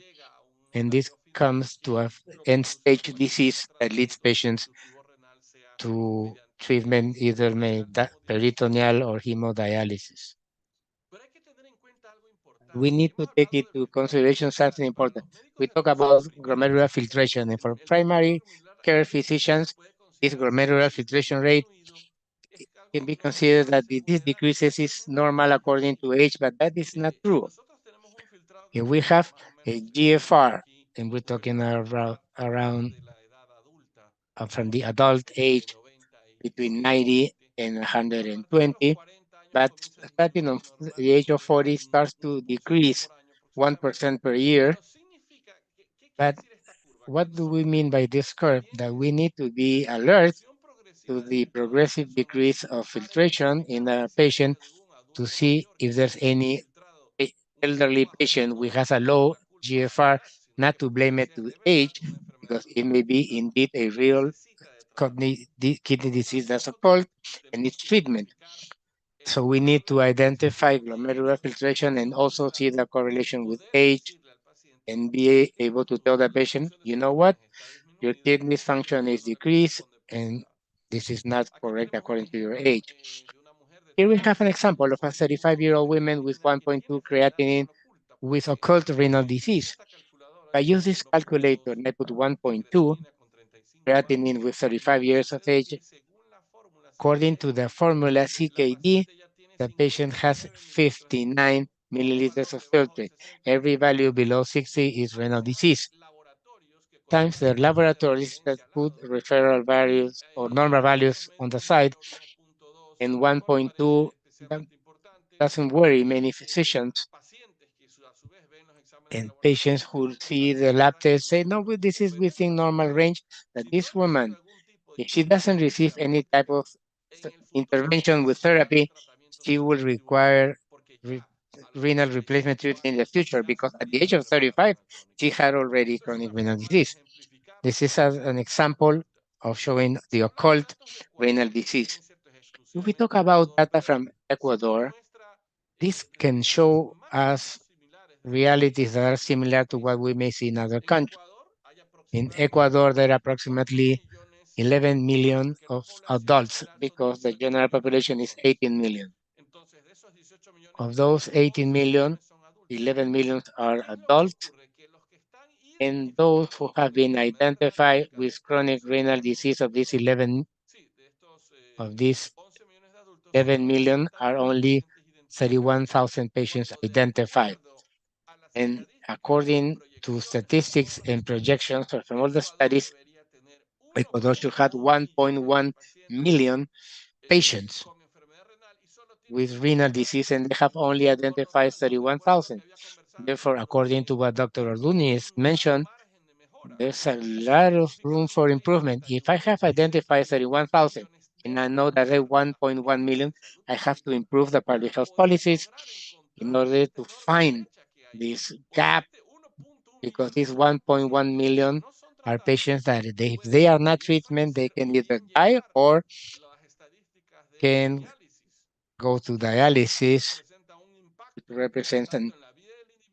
S1: and this comes to a end stage disease that leads patients to treatment either peritoneal or hemodialysis. We need to take into consideration something important. We talk about glomerular filtration, and for primary care physicians, this glomerular filtration rate can be considered that this decreases is normal according to age, but that is not true. If we have a GFR, and we're talking around from the adult age between 90 and 120, but starting on the age of 40 starts to decrease 1% per year. But what do we mean by this curve? That we need to be alert to the progressive decrease of filtration in a patient to see if there's any elderly patient who has a low GFR, not to blame it to age, because it may be indeed a real kidney disease that's occurred and needs treatment. So we need to identify glomerular filtration and also see the correlation with age and be able to tell the patient, you know what, your kidney function is decreased and this is not correct according to your age. Here we have an example of a 35-year-old woman with 1.2 creatinine with occult renal disease. I use this calculator and I put 1.2 creatinine with 35 years of age. According to the formula CKD, the patient has 59 milliliters of filtrate. Every value below 60 is renal disease. Times the laboratories that put referral values or normal values on the side, and 1.2 doesn't worry many physicians. And patients who see the lab test say, no, this is within normal range, that this woman, if she doesn't receive any type of intervention with therapy, she will require renal replacement treatment in the future, because at the age of 35, she had already chronic renal disease. This is an example of showing the occult renal disease. If we talk about data from Ecuador, this can show us realities that are similar to what we may see in other countries. In Ecuador, there are approximately 11 million of adults because the general population is 18 million. Of those 18 million, 11 million are adults, and those who have been identified with chronic renal disease of these 11 million are only 31,000 patients identified. And according to statistics and projections from all the studies, Ecuador should have 1.1 million patients with renal disease, and they have only identified 31,000. Therefore, according to what Dr. Ordóñez mentioned, there's a lot of room for improvement. If I have identified 31,000 and I know that there are 1.1 million, I have to improve the public health policies in order to find this gap, because these 1.1 million are patients that if they are not treatment, they can either die or can go to dialysis, which represents an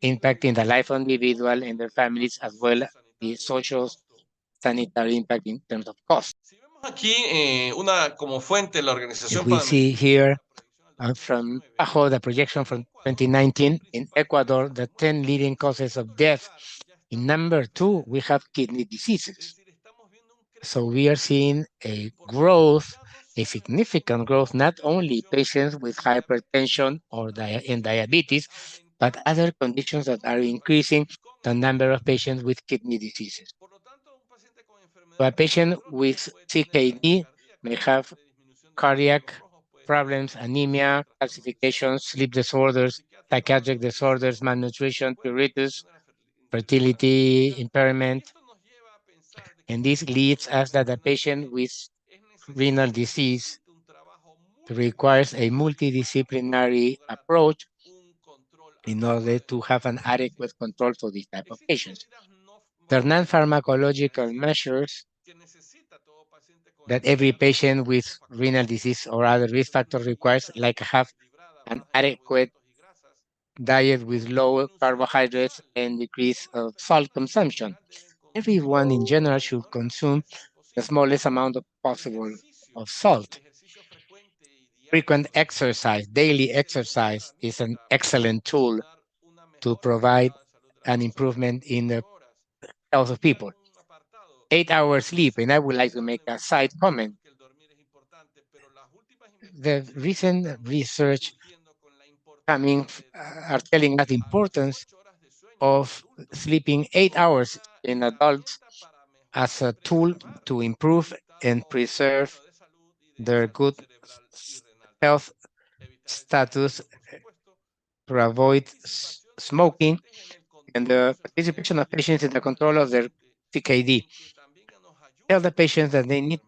S1: impact in the life of the individual and their families, as well as the social sanitary impact in terms of cost.
S2: Aquí una como fuente, la
S1: If
S2: Organización
S1: we see
S2: Panamericana
S1: here from PAHO, the projection from 2019, in Ecuador, the 10 leading causes of death. In number 2, we have kidney diseases. So we are seeing a growth, a significant growth, not only patients with hypertension or and diabetes, but other conditions that are increasing the number of patients with kidney diseases. So a patient with CKD may have cardiac problems, anemia, calcifications, sleep disorders, psychiatric disorders, malnutrition, pruritus, fertility impairment. And this leads us that the patient with renal disease requires a multidisciplinary approach in order to have an adequate control for these type of patients. There are non-pharmacological measures that every patient with renal disease or other risk factor requires, like have an adequate diet with low carbohydrates and decrease of salt consumption. Everyone in general should consume the smallest amount of possible of salt. Frequent exercise, daily exercise, is an excellent tool to provide an improvement in the health of people. 8 hours sleep, and I would like to make a side comment. The recent research coming are telling us the importance of sleeping 8 hours in adults as a tool to improve and preserve their good health status, to avoid smoking, and the participation of patients in the control of their CKD. Tell the patients that they need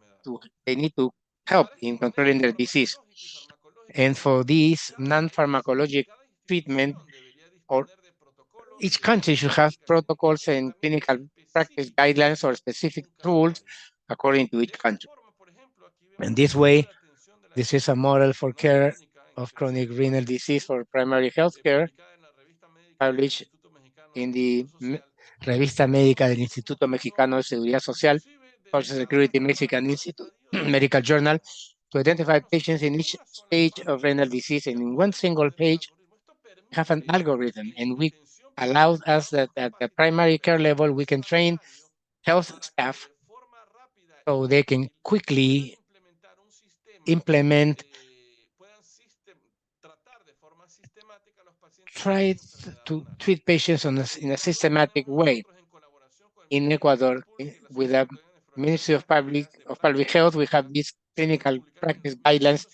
S1: to help in controlling their disease. And for this non-pharmacologic treatment, or each country should have protocols and clinical practice guidelines or specific tools according to each country. And this way, this is a model for care of chronic renal disease for primary health care, published in the Revista Médica del Instituto Mexicano de Seguridad Social, Social Security Mexican Institute Medical Journal, to identify patients in each stage of renal disease. And in one single page, have an algorithm, and we allows us that at the primary care level, we can train health staff so they can quickly implement, try to treat patients in a systematic way. In Ecuador, with the Ministry of Public Health, we have these clinical practice guidelines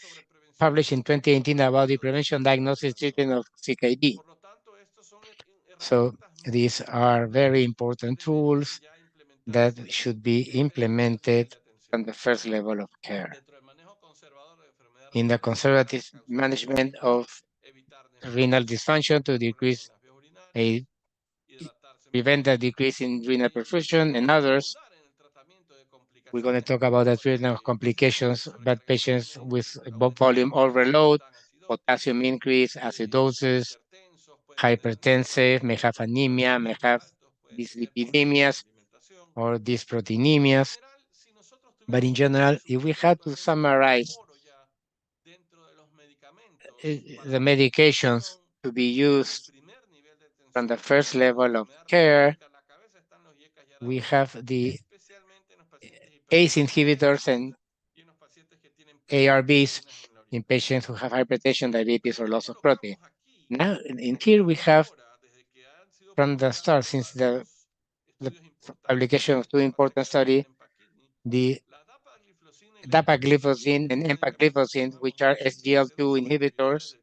S1: published in 2018 about the prevention, diagnosis, treatment of CKD. So these are very important tools that should be implemented on the first level of care. In the conservative management of renal dysfunction to prevent a decrease in renal perfusion and others, We're going to talk about the treatment of complications, but patients with volume overload, potassium increase, acidosis, hypertensive, may have anemia, may have dyslipidemias or dysproteinemias. But in general, if we had to summarize the medications to be used from the first level of care, we have the ACE inhibitors and ARBs in patients who have hypertension, diabetes, or loss of protein. Now, in here we have from the start, since the publication of two important studies, the dapagliflozin and empagliflozin, which are SGL2 inhibitors,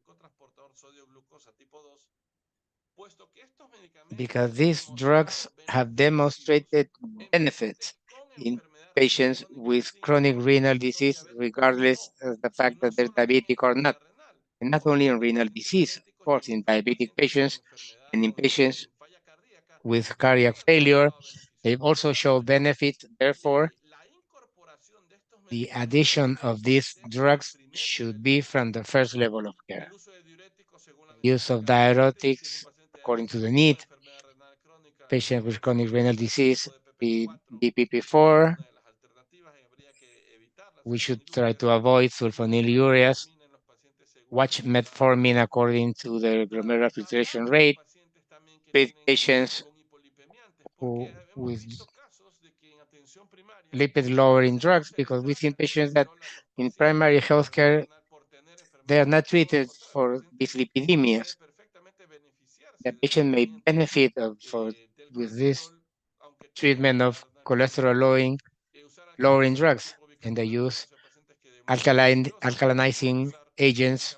S1: because these drugs have demonstrated benefits in patients with chronic renal disease, regardless of the fact that they're diabetic or not. And not only in renal disease, of course, in diabetic patients and in patients with cardiac failure, they've also shown benefit. Therefore, the addition of these drugs should be from the first level of care. Use of diuretics according to the need. Patient with chronic renal disease, the DPP4. We should try to avoid sulfonylureas. Watch metformin according to the glomerular filtration rate. Treat patients who with lipid lowering drugs, because we see patients that in primary healthcare they are not treated for dyslipidemias. The patient may benefit with this treatment of cholesterol lowering drugs, and they use alkalinizing agents,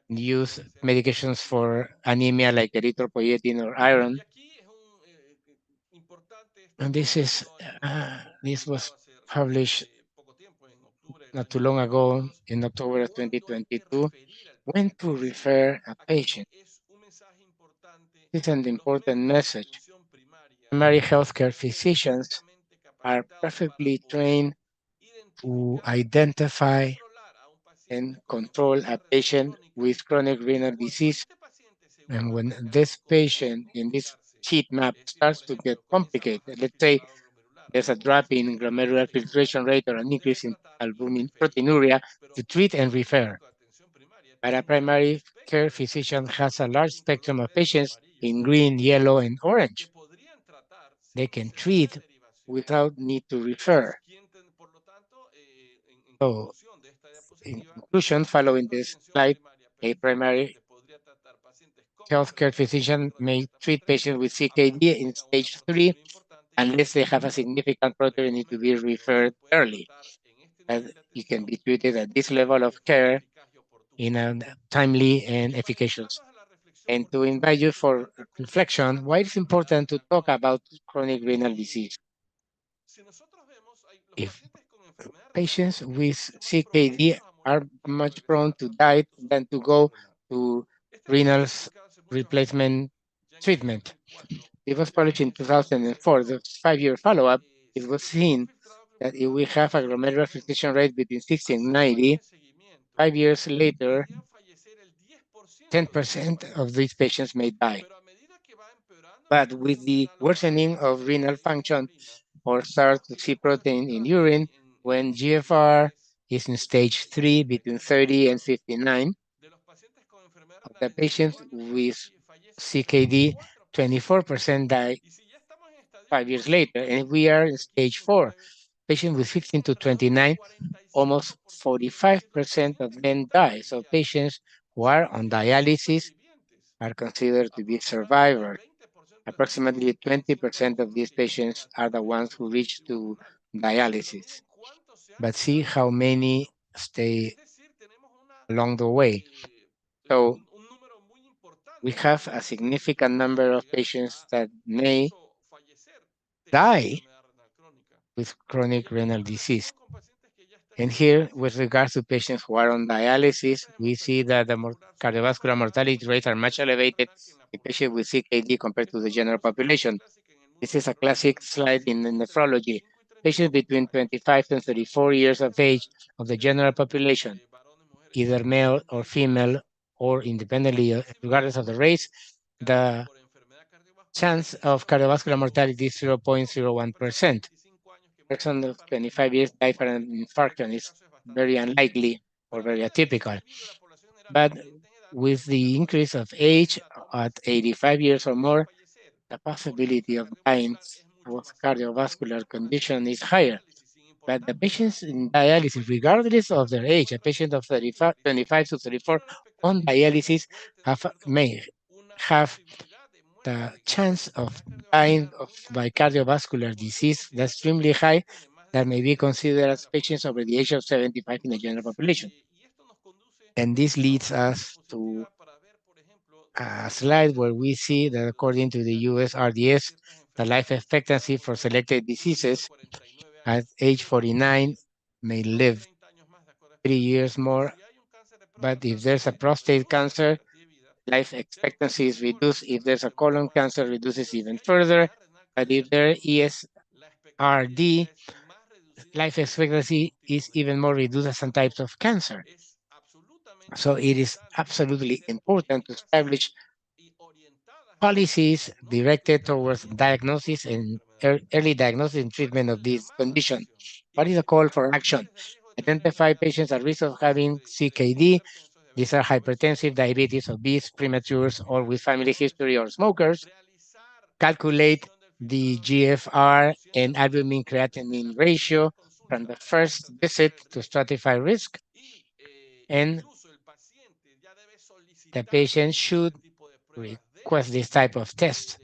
S1: use medications for anemia like erythropoietin or iron. And this was published not too long ago in October of 2022. When to refer a patient. This is an important message. Primary healthcare physicians are perfectly trained to identify and control a patient with chronic renal disease. And when this patient in this heat map starts to get complicated, let's say there's a drop in glomerular filtration rate or an increase in albumin proteinuria, to treat and refer. But a primary care physician has a large spectrum of patients in green, yellow, and orange. They can treat without need to refer. So, in conclusion, following this slide, a primary healthcare physician may treat patients with CKD in stage 3 unless they have a significant protein need to be referred early. And it can be treated at this level of care in a timely and efficacious. And to invite you for reflection, why it's important to talk about chronic renal disease. If patients with CKD are much prone to die than to go to renal replacement treatment. It was published in 2004, the 5-year follow-up. It was seen that if we have a glomerular filtration rate between 60 and 90, 5 years later, 10% of these patients may die. But with the worsening of renal function or start to see protein in urine, when GFR is in stage 3 between 30 and 59, of the patients with CKD, 24% die 5 years later. And if we are in stage 4, patients with 15 to 29, almost 45% of them die. So patients who are on dialysis are considered to be survivors. Approximately 20% of these patients are the ones who reach to dialysis. But see how many stay along the way. So we have a significant number of patients that may die with chronic renal disease. And here, with regards to patients who are on dialysis, we see that the cardiovascular mortality rates are much elevated in patients with CKD compared to the general population. This is a classic slide in nephrology. patients between 25 and 34 years of age of the general population, either male or female or independently, regardless of the race, the chance of cardiovascular mortality is 0.01%. Person of 25 years die from an infarction is very unlikely or very atypical. But with the increase of age at 85 years or more, the possibility of dying with cardiovascular condition is higher. But the patients in dialysis, regardless of their age, a patient of 35, 25 to 34 on dialysis may have the chance of dying by cardiovascular disease that's extremely high that may be considered as patients over the age of 75 in the general population. And this leads us to a slide where we see that according to the US RDS, the life expectancy for selected diseases at age 49 may live 3 years more. But if there's a prostate cancer, life expectancy is reduced. If there's a colon cancer, reduces even further. But if there is ESRD, life expectancy is even more reduced as some types of cancer. So it is absolutely important to establish policies directed towards diagnosis and early diagnosis and treatment of this condition. What is the call for action? Identify patients at risk of having CKD. These are hypertensive, diabetes, obese, prematures, or with family history or smokers. Calculate the GFR and albumin creatinine ratio from the first visit to stratify risk. And the patient should request this type of test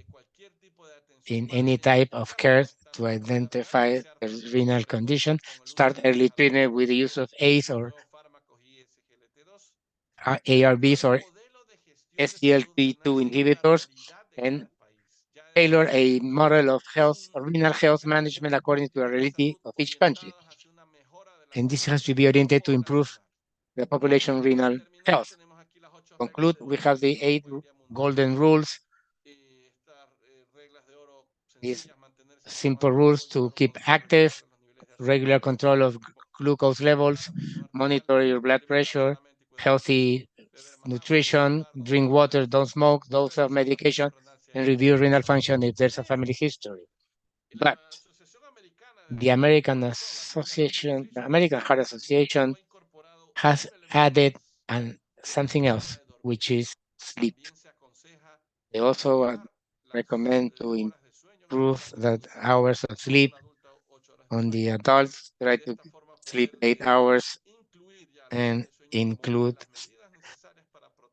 S1: in any type of care to identify the renal condition. Start early treatment with the use of ACE or ARBs or SGLT2 inhibitors, and tailor a model of health, renal health management according to the reality of each country. And this has to be oriented to improve the population renal health. To conclude, we have the 8 golden rules, these simple rules to keep active, regular control of glucose levels, monitor your blood pressure, healthy nutrition, drink water, don't smoke, don't self-medication, and review renal function if there's a family history. But the American Heart Association has added something else, which is sleep. They also recommend to improve the hours of sleep on the adults, try to sleep 8 hours and include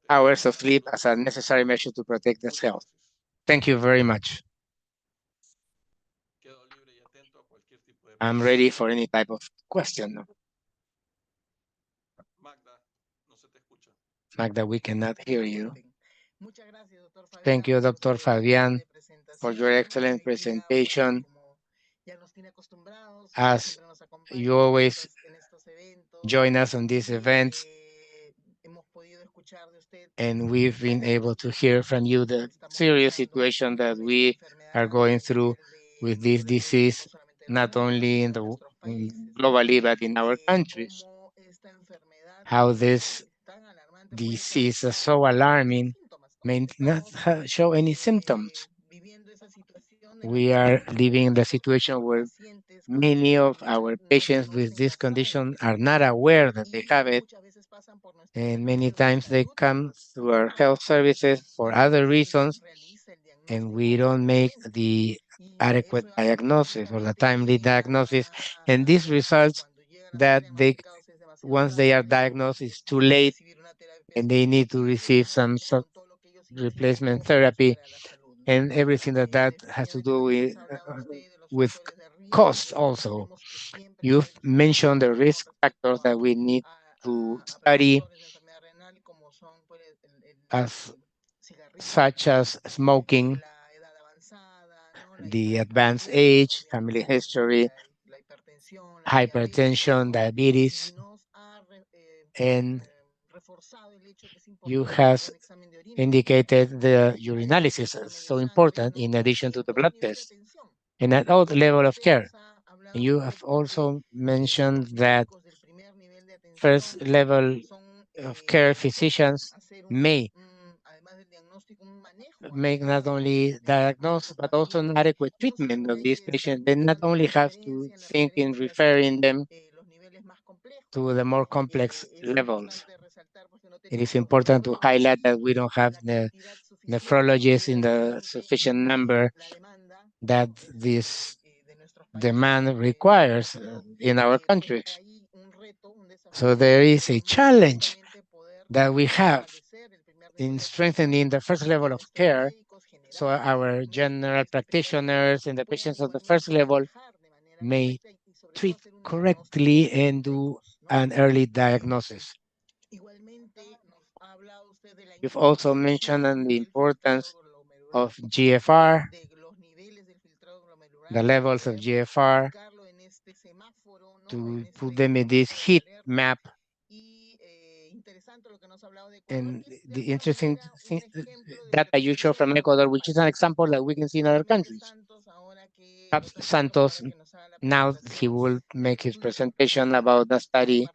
S1: hours of sleep as a necessary measure to protect their health. Thank you very much. I'm ready for any type of question. Magda, we cannot hear you. Thank you, Dr. Fabian, for your excellent presentation. As you always join us on these events, and we've been able to hear from you the serious situation that we are going through with this disease, not only globally, but in our countries. How this disease is so alarming may not show any symptoms. We are living in the situation where many of our patients with this condition are not aware that they have it, and many times they come to our health services for other reasons, and we don't make the adequate diagnosis or the timely diagnosis, and this results that once they are diagnosed, it's too late, and they need to receive some replacement therapy, and everything that has to do with cost also. You've mentioned the risk factors that we need to study, as such as smoking, the advanced age, family history, hypertension, diabetes, and you have indicated the urinalysis is so important in addition to the blood test and at all level of care. And you have also mentioned that first level of care physicians may make not only diagnose but also an adequate treatment of these patients. They not only have to think in referring them to the more complex levels. It is important to highlight that we don't have the nephrologists in the sufficient number that this demand requires in our countries. So there is a challenge that we have in strengthening the first level of care so our general practitioners and the patients of the first level may treat correctly and do an early diagnosis. You've also mentioned the importance of GFR, the levels of GFR, to put them in this heat map. And the interesting thing, data you show from Ecuador, which is an example that we can see in other countries. Perhaps Santos, now he will make his presentation about the study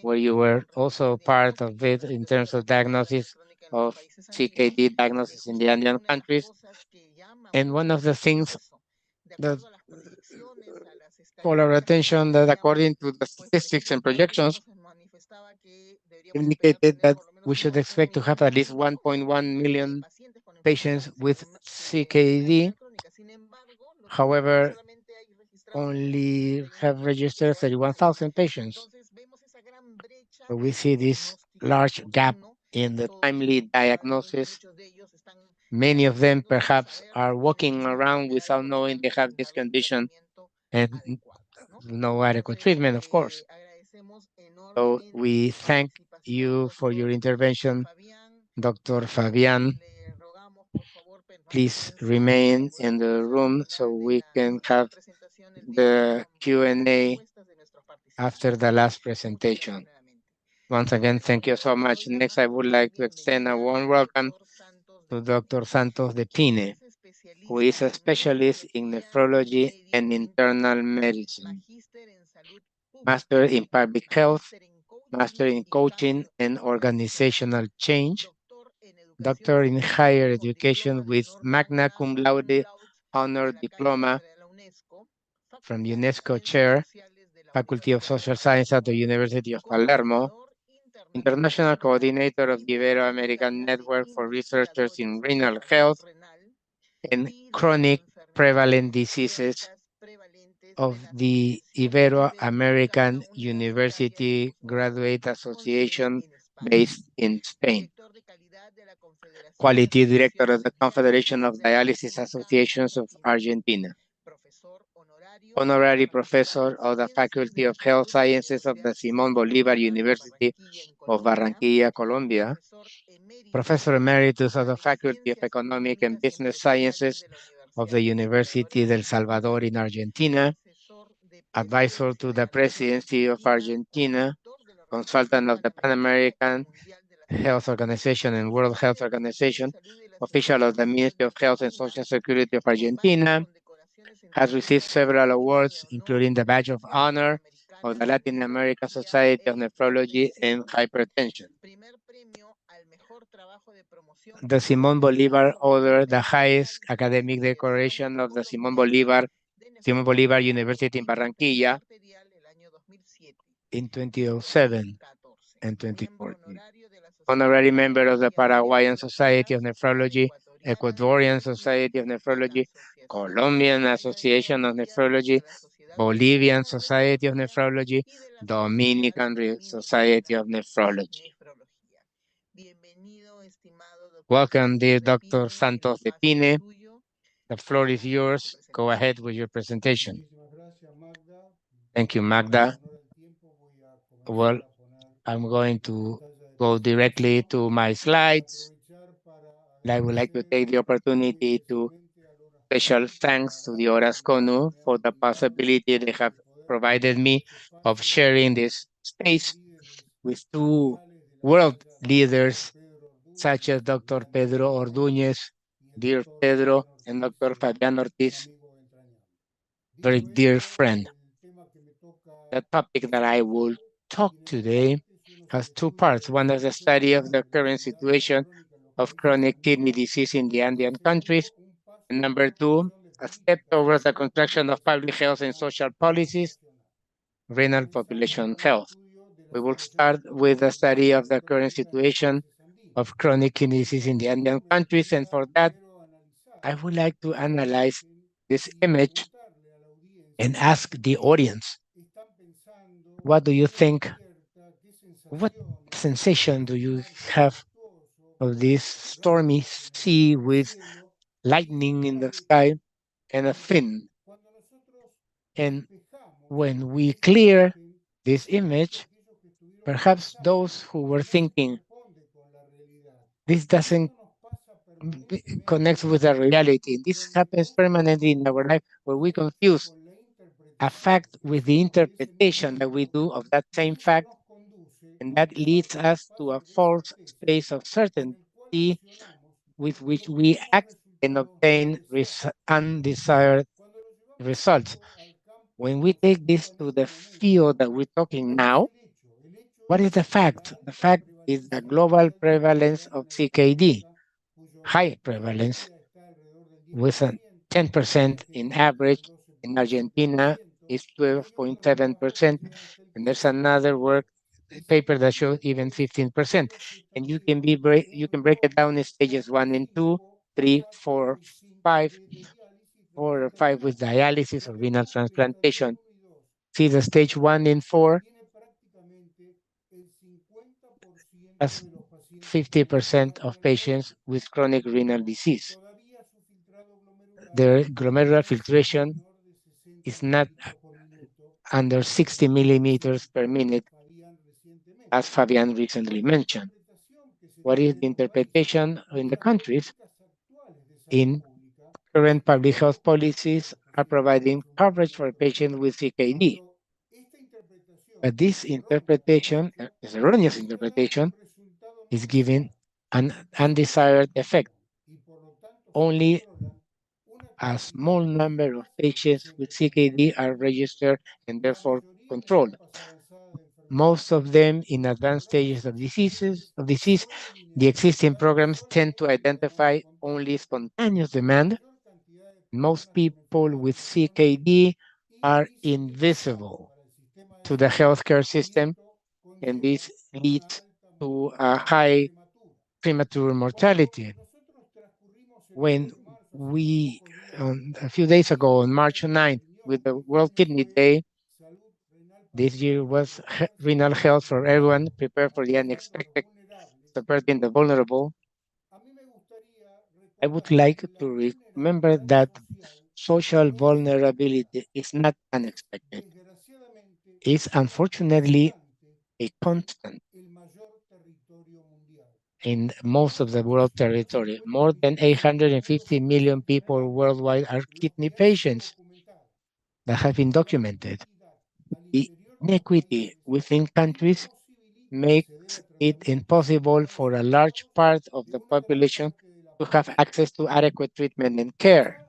S1: where you were also part of it in terms of diagnosis of CKD diagnosis in the Andean countries. And one of the things that call our attention that according to the statistics and projections indicated that we should expect to have at least 1.1 million patients with CKD. However, only have registered 31,000 patients. So we see this large gap in the timely diagnosis. Many of them perhaps are walking around without knowing they have this condition and no adequate treatment, of course. So we thank you for your intervention, Dr. Fabian. Please remain in the room so we can have the Q&A after the last presentation. Once again, thank you so much. Next, I would like to extend a warm welcome to Dr. Santos de Pine, who is a specialist in nephrology and internal medicine, master in public health, master in coaching and organizational change, doctor in higher education with magna cum laude honor diploma from UNESCO Chair, Faculty of Social Science at the University of Palermo, international coordinator of the Ibero-American Network for Researchers in Renal Health and Chronic Prevalent Diseases of the Ibero-American University Graduate Association based in Spain. Quality Director of the Confederation of Dialysis Associations of Argentina. Honorary Professor of the Faculty of Health Sciences of the Simón Bolívar University of Barranquilla, Colombia. Professor Emeritus of the Faculty of Economic and Business Sciences of the University del Salvador in Argentina. Advisor to the Presidency of Argentina. Consultant of the Pan American Health Organization and World Health Organization, official of the Ministry of Health and Social Security of Argentina, has received several awards, including the Badge of Honor of the Latin American Society of Nephrology and Hypertension. The Simón Bolívar Order, the highest academic decoration of the Simón Bolívar University in Barranquilla in 2007 and 2014. Honorary member of the Paraguayan Society of Nephrology, Ecuadorian Society of Nephrology, Colombian Association of Nephrology, Bolivian Society of Nephrology, Dominican Society of Nephrology. Welcome, dear Dr. Santos de Pine. The floor is yours. Go ahead with your presentation. Thank you, Magda. Well, I'm going to go directly to my slides. And I would like to take the opportunity to special thanks to the Horas Conu for the possibility they have provided me of sharing this space with two world leaders such as Dr. Pedro Ordúñez, dear Pedro, and Dr. Fabián Ortiz, very dear friend. The topic that I will talk today has two parts. One is a study of the current situation of chronic kidney disease in the Andean countries. And number two, a step towards the construction of public health and social policies, renal population health. We will start with a study of the current situation of chronic kidney disease in the Andean countries. And for that, I would like to analyze this image and ask the audience, what do you think? What sensation do you have of this stormy sea with lightning in the sky and a fin? And when we clear this image, perhaps those who were thinking this doesn't connect with the reality, this happens permanently in our life, where we confuse a fact with the interpretation that we do of that same fact, and that leads us to a false space of certainty with which we act and obtain undesired results. When we take this to the field that we're talking now, what is the fact? The fact is the global prevalence of CKD, high prevalence, with a 10% in average. In Argentina, is 12.7%. And there's another paper that shows even 15%. And you can break it down in stages 1 and 2, 3, 4, 5, 4 or 5 with dialysis or renal transplantation. See the stage 1 and 4 as 50% of patients with chronic renal disease. Their glomerular filtration is not under 60 millimeters per minute, as Fabian recently mentioned. What is the interpretation in the countries? In current public health policies are providing coverage for patients with CKD. But this interpretation, this erroneous interpretation, is giving an undesired effect. Only a small number of patients with CKD are registered and therefore controlled. Most of them in advanced stages of disease. The existing programs tend to identify only spontaneous demand. Most people with CKD are invisible to the healthcare system, and this leads to a high premature mortality. When we, a few days ago, on March 9th, with the World Kidney Day, this year was renal health for everyone, prepare for the unexpected, supporting the vulnerable. I would like to remember that social vulnerability is not unexpected. It's unfortunately a constant in most of the world territory. More than 850 million people worldwide are kidney patients that have been documented. The inequity within countries makes it impossible for a large part of the population to have access to adequate treatment and care.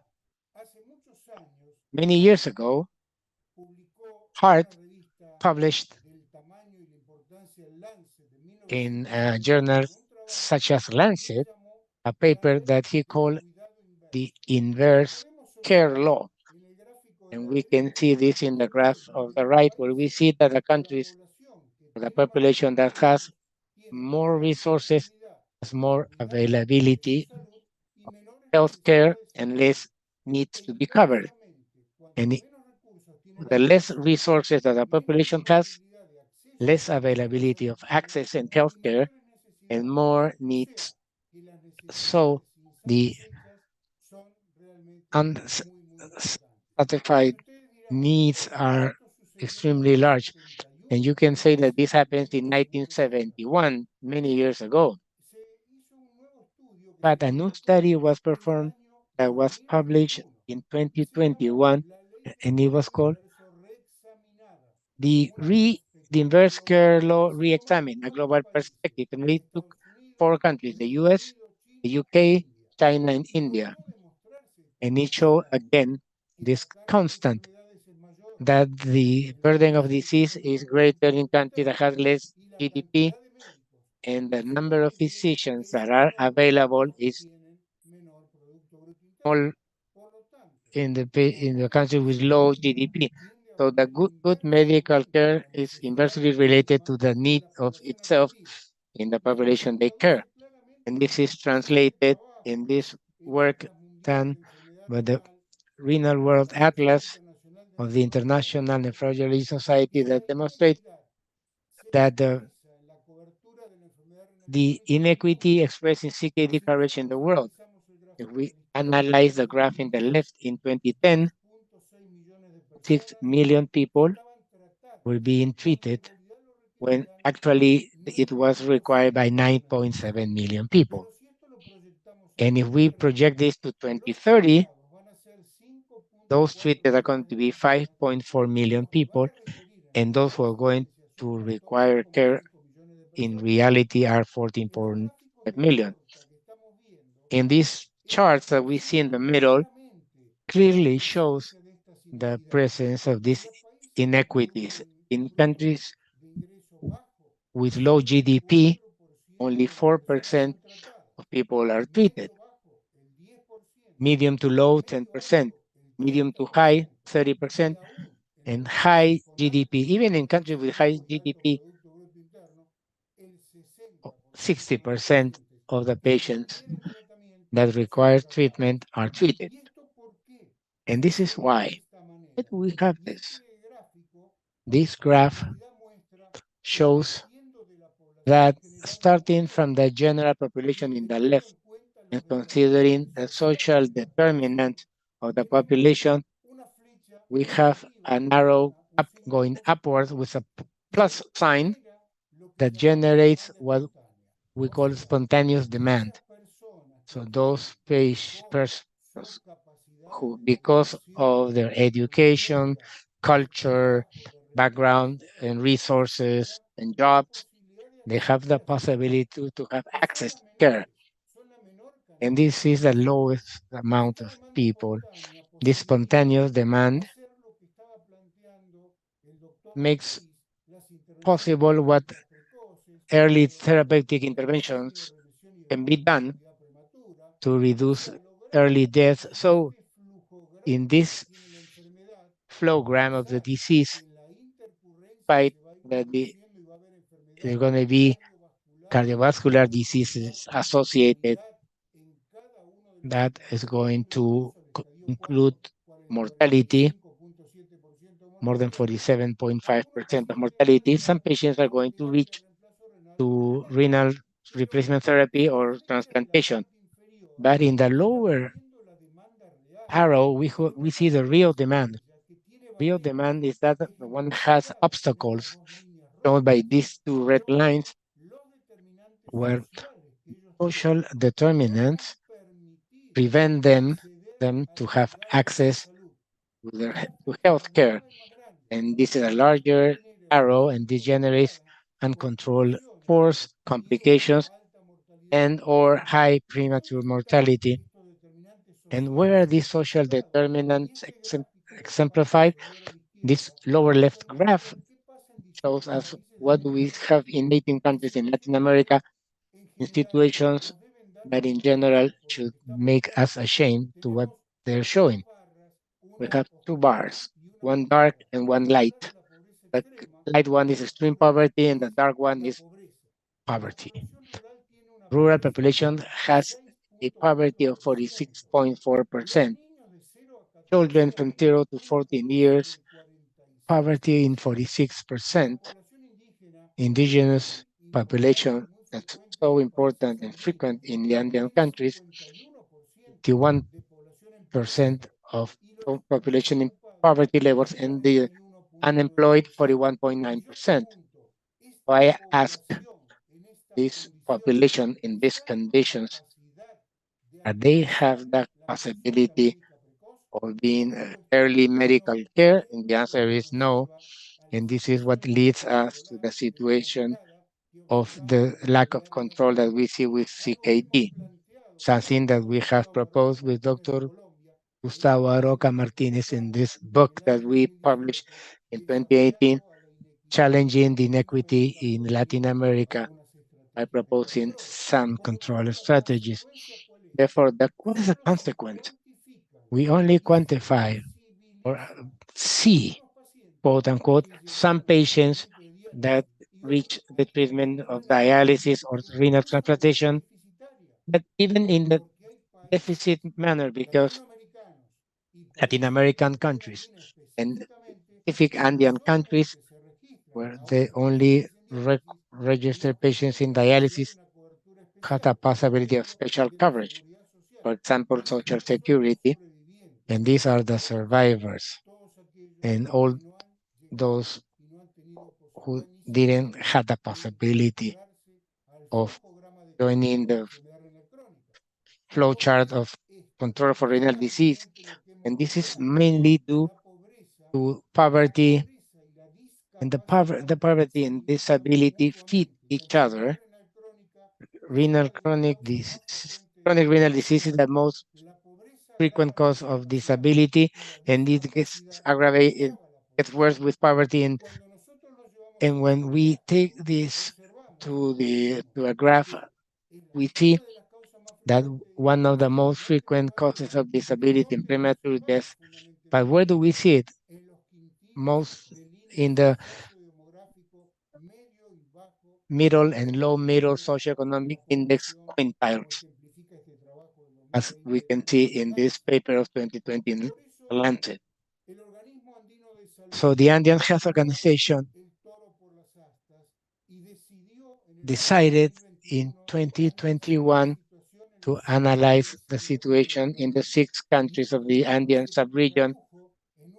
S1: Many years ago, Hart published in journals such as Lancet a paper that he called the inverse care law. And we can see this in the graph of the right, where we see that the countries, the population that has more resources, has more availability of healthcare and less needs to be covered. And the less resources that the population has, less availability of access and healthcare, and more needs. So the unsatisfied needs are extremely large. And you can say that this happened in 1971, many years ago. But a new study was performed that was published in 2021, and it was called the inverse care law re-examined, a global perspective. And they took 4 countries, the US, the UK, China, and India. And it showed again this constant that the burden of disease is greater in countries that have less GDP, and the number of physicians that are available is small in the country with low GDP. So the good medical care is inversely related to the need of itself in the population they care. And this is translated in this work done by the Renal World Atlas of the International Nephrology Society that demonstrates that the inequity expressed in CKD coverage in the world. If we analyze the graph in the left, in 2010, 6 million people were being treated when actually it was required by 9.7 million people. And if we project this to 2030, those treated are going to be 5.4 million people, and those who are going to require care in reality are 14.5 million. And these charts that we see in the middle clearly shows the presence of these inequities. In countries with low GDP, only 4% of people are treated. Medium to low, 10%. Medium to high, 30%. And high GDP, even in countries with high GDP, 60% of the patients that require treatment are treated. And this is why we have this. This graph shows that starting from the general population in the left and considering the social determinant of the population, we have an arrow up going upwards with a plus sign that generates what we call spontaneous demand. So those persons who, because of their education, culture, background, and resources and jobs, they have the possibility to have access to care. And this is the lowest amount of people. This spontaneous demand makes possible what early therapeutic interventions can be done to reduce early death. So in this flowgram of the disease, fight that there are going to be cardiovascular diseases associated that is going to include mortality, more than 47.5% of mortality. Some patients are going to reach to renal replacement therapy or transplantation. But in the lower arrow, we see the real demand. Real demand is that the one has obstacles shown by these two red lines, where social determinants prevent them to have access to health care. And this is a larger arrow, and this generates uncontrolled force, complications, and or high premature mortality. And where are these social determinants exemplified? This lower left graph shows us what we have in 18 countries in Latin America in situations that in general should make us ashamed to what they're showing. We have two bars, one dark and one light. The light one is extreme poverty and the dark one is poverty. Rural population has a poverty of 46.4%. Children from 0 to 14 years, poverty in 46%. Indigenous population, that's so important and frequent in the Andean countries, 51% of population in poverty levels, and the unemployed 41.9%. So I ask this population in these conditions, they have that possibility of being early medical care? And the answer is no. And this is what leads us to the situation of the lack of control that we see with CKD, something that we have proposed with Dr. Gustavo Aroca Martinez in this book that we published in 2018, Challenging the Inequity in Latin America by proposing some control strategies. Therefore, what is the consequence? We only quantify or see, quote unquote, some patients that reach the treatment of dialysis or renal transplantation, but even in the deficit manner, because Latin American countries and Pacific Andean countries, where the only registered patients in dialysis had a possibility of special coverage, for example, Social Security, and these are the survivors, and all those who didn't have the possibility of joining the flow chart of control for renal disease. And this is mainly due to poverty, and the poverty and disability feed each other. Chronic renal disease is the most frequent cause of disability, and it gets aggravated, gets worse with poverty. And when we take this to a graph, we see that one of the most frequent causes of disability and premature death. But where do we see it? Most in the middle and low middle socioeconomic index quintiles, as we can see in this paper of 2020 in Lancet. So the Andean Health Organization decided in 2021 to analyze the situation in the 6 countries of the Andean subregion,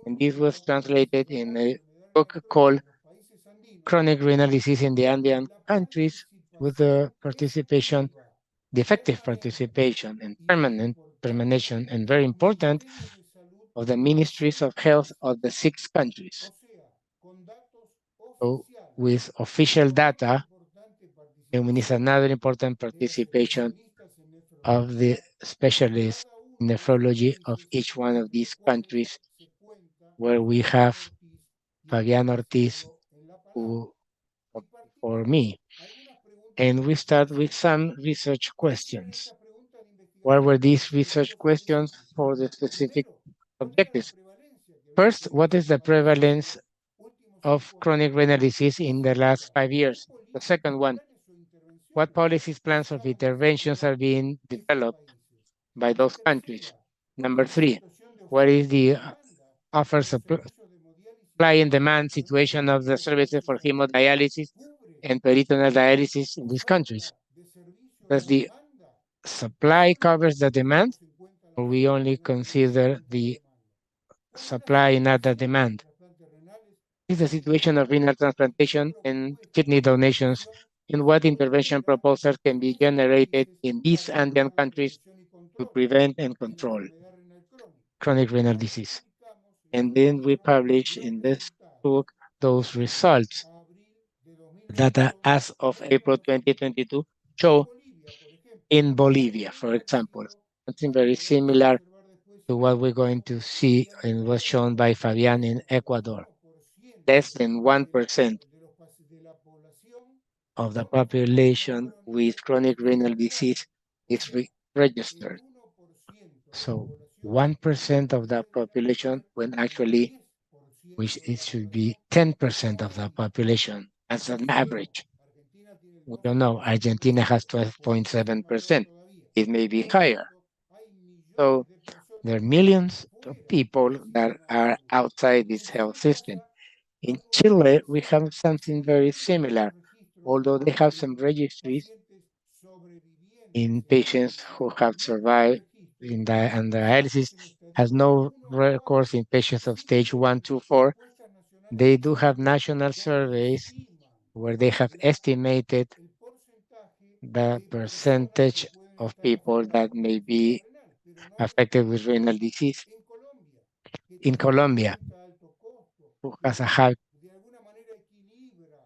S1: and this was translated in a book called Chronic Renal Disease in the Andean Countries, with the effective participation and permanent termination, and very important, of the ministries of health of the 6 countries. So with official data, and we need another important participation of the specialists in nephrology of each one of these countries, where we have Fabián Ortiz, who for me. And we start with some research questions. What were these research questions for the specific objectives? First, what is the prevalence of chronic renal disease in the last 5 years? The second one, what policies, plans of interventions are being developed by those countries? Number three, what is the offer supply and demand situation of the services for hemodialysis and peritoneal dialysis in these countries? Does the supply covers the demand, or we only consider the supply and not the demand? Is the situation of renal transplantation and kidney donations, and what intervention proposals can be generated in these Andean countries to prevent and control chronic renal disease? And then we publish in this book those results. Data as of April 2022 show in Bolivia, for example, something very similar to what we're going to see and was shown by Fabian in Ecuador. Less than 1% of the population with chronic renal disease is registered. So 1% of the population, when actually, which it should be 10% of the population as an average. We don't know. Argentina has 12.7%. It may be higher. So there are millions of people that are outside this health system. In Chile, we have something very similar, although they have some registries in patients who have survived and dialysis, has no records in patients of stage 1, 2, 4. They do have national surveys where they have estimated the percentage of people that may be affected with renal disease. In Colombia, who has a high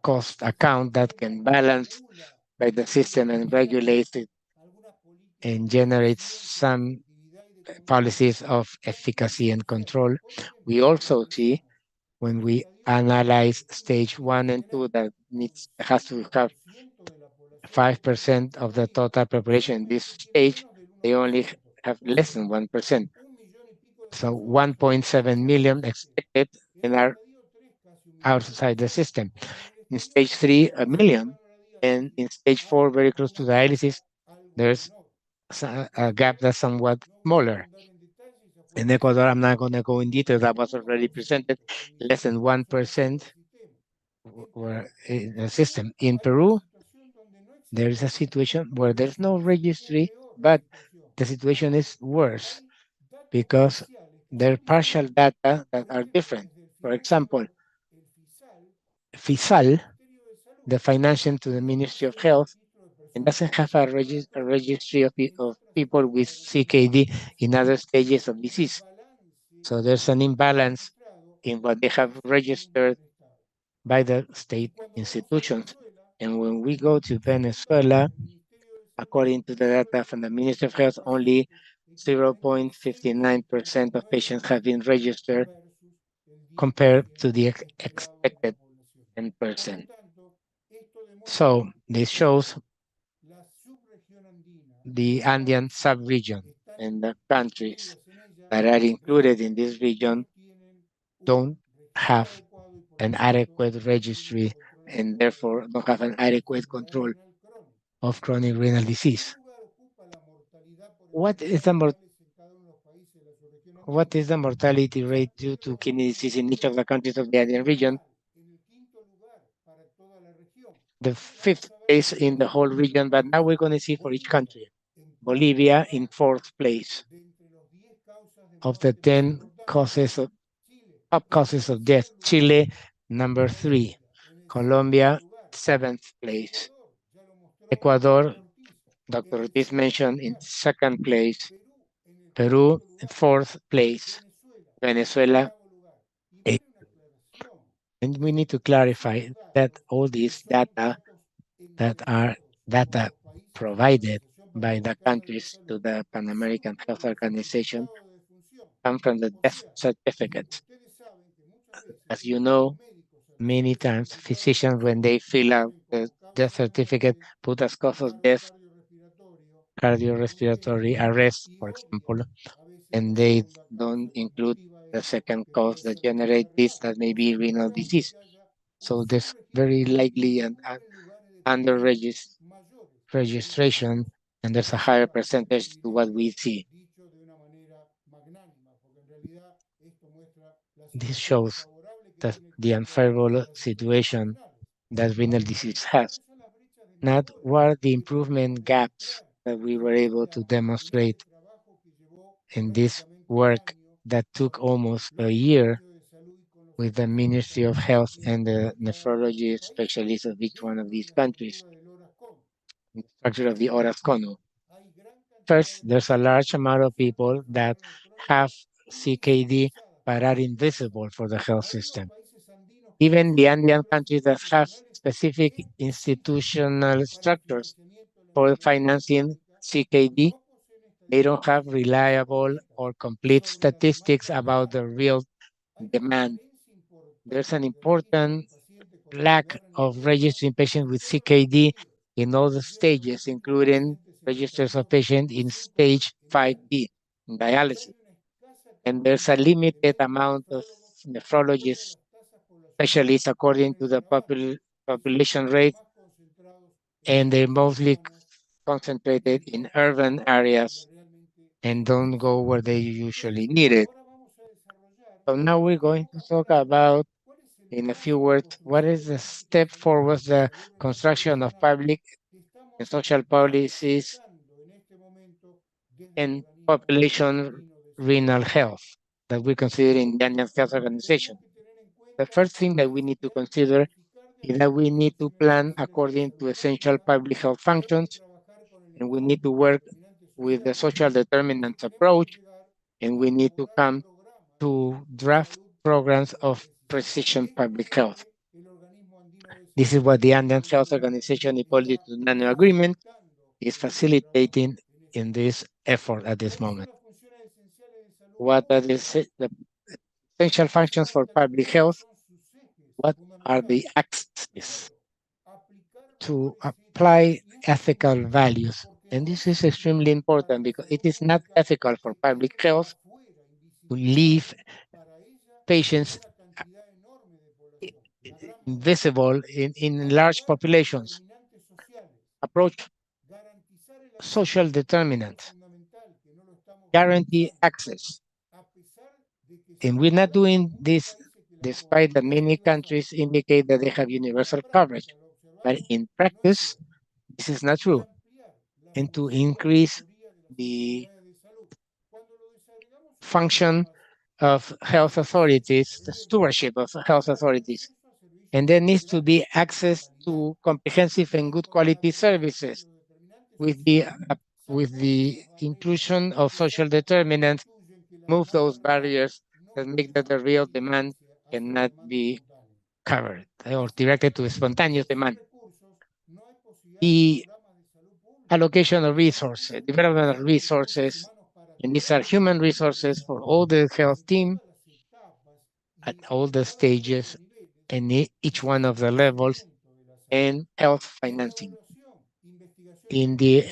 S1: cost account that can balance by the system and regulate it and generates some policies of efficacy and control. We also see when we analyze stage 1 and 2 that has to have 5% of the total population in this stage, they only have less than 1%. So 1.7 million expected and are outside the system. In stage 3, a million. And in stage 4, very close to dialysis, there's a gap that's somewhat smaller. In Ecuador, I'm not going to go in detail, that was already presented, less than 1% were in the system. In Peru, there is a situation where there's no registry, but the situation is worse because there are partial data that are different. For example, FISAL, the financial to the Ministry of Health, and doesn't have a registry of people with CKD in other stages of disease. So there's an imbalance in what they have registered by the state institutions. And when we go to Venezuela, according to the data from the Ministry of Health, only 0.59% of patients have been registered compared to the expected 10%. So this shows the Andean sub-region and the countries that are included in this region don't have an adequate registry and therefore don't have an adequate control of chronic renal disease. What is the mortality rate due to kidney disease in each of the countries of the Andean region? The fifth place in the whole region, but now we're going to see for each country. Bolivia in fourth place of the 10 top causes of death. Chile, number 3. Colombia, 7th place. Ecuador, Dr. Ortiz mentioned, in 2nd place. Peru, in 4th place. Venezuela, 8th. And we need to clarify that all these data that are data provided by the countries to the Pan American Health Organization come from the death certificates. As you know, many times physicians, when they fill out the death certificate, put as cause of death cardiorespiratory arrest, for example, and they don't include the second cause that generate this, that may be renal disease. So there's very likely an under registration, and there's a higher percentage to what we see. This shows that the unfavorable situation that renal disease has. Not what are the improvement gaps that we were able to demonstrate in this work that took almost a year with the Ministry of Health and the nephrology specialists of each one of these countries, the structure of the Horas Cono. First, there's a large amount of people that have CKD but are invisible for the health system. Even the Andean countries that have specific institutional structures for financing CKD, they don't have reliable or complete statistics about the real demand. There's an important lack of registering patients with CKD in all the stages, including registers of patients in stage 5B, in dialysis. And there's a limited amount of nephrologists, specialists according to the population rate, and they're mostly concentrated in urban areas and don't go where they usually need it. So now we're going to talk about, in a few words, what is the step forward, the construction of public and social policies and population renal health that we consider in the Andean Health Organization. The first thing that we need to consider is that we need to plan according to essential public health functions, and we need to work with the social determinants approach, and we need to come to draft programs of precision public health. This is what the Andean Health Organization Hippolyto Agreement is facilitating in this effort at this moment. what are the essential functions for public health, what are the axes to apply ethical values. And this is extremely important because it is not ethical for public health to leave patients invisible in large populations. Approach social determinants, guarantee access. And we're not doing this despite that many countries indicate that they have universal coverage. But in practice, this is not true. And to increase the function of health authorities, the stewardship of health authorities. And there needs to be access to comprehensive and good quality services with the inclusion of social determinants, move those barriers that make that the real demand cannot be covered or directed to spontaneous demand. The allocation of resources, development of resources, and these are human resources for all the health team at all the stages and each one of the levels, and health financing. In the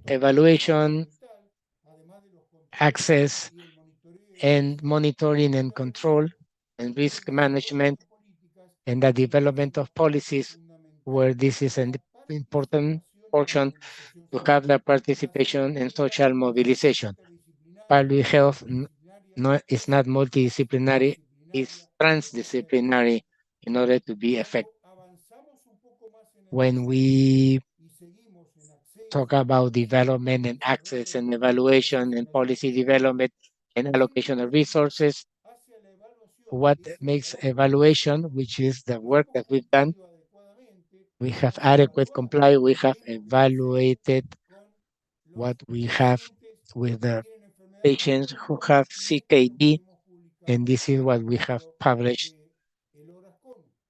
S1: evaluation, access, and monitoring and control, and risk management, and the development of policies where this is an important portion to have the participation in social mobilization. Public health is not multidisciplinary, it's transdisciplinary in order to be effective. When we talk about development and access and evaluation and policy development and allocation of resources, what makes evaluation, which is the work that we've done, we have adequate comply, we have evaluated what we have with the patients who have CKD, and this is what we have published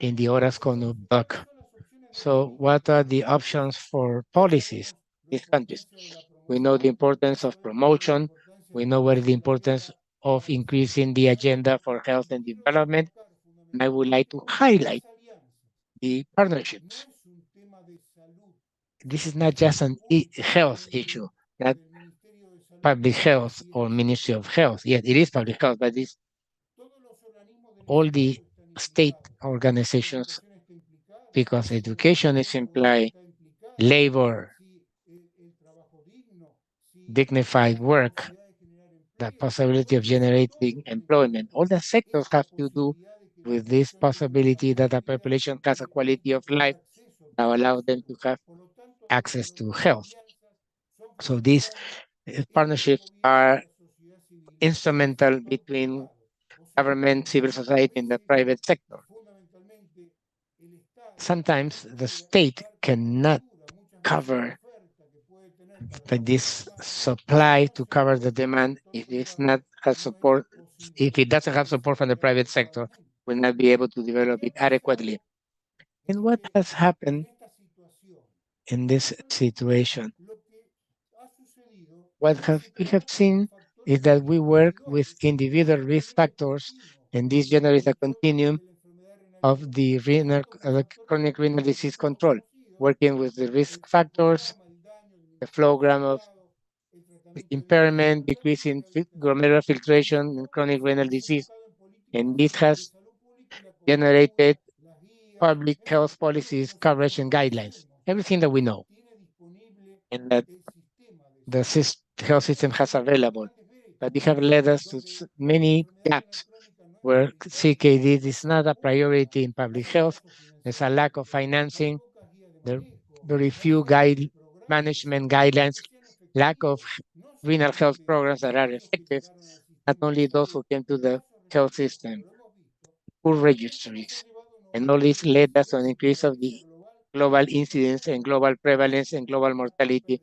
S1: in the Orascon book. So what are the options for policies in these countries? We know the importance of promotion. We know what is the importance of increasing the agenda for health and development. And I would like to highlight the partnerships. This is not just an health issue, not public health or Ministry of Health. Yes, it is public health, but it's all the state organizations because education is implied, labor, dignified work, the possibility of generating employment. All the sectors have to do with this possibility that a population has a quality of life that allows them to have access to health. So these partnerships are instrumental between government, civil society, and the private sector. Sometimes the state cannot cover this supply to cover the demand if it's not has support, if it doesn't have support from the private sector, will not be able to develop it adequately. And what has happened in this situation? What we have seen is that we work with individual risk factors, and this generates a continuum of the chronic renal disease control, working with the risk factors, the flowgram of impairment, decreasing glomerular filtration, and chronic renal disease. And this has generated public health policies, coverage, and guidelines, everything that we know and that the health system has available. But they have led us to many gaps where CKD is not a priority in public health. There's a lack of financing, there are very few management guidelines, lack of renal health programs that are effective, not only those who came to the health system, poor registries. And all this led us to an increase of the global incidence and global prevalence and global mortality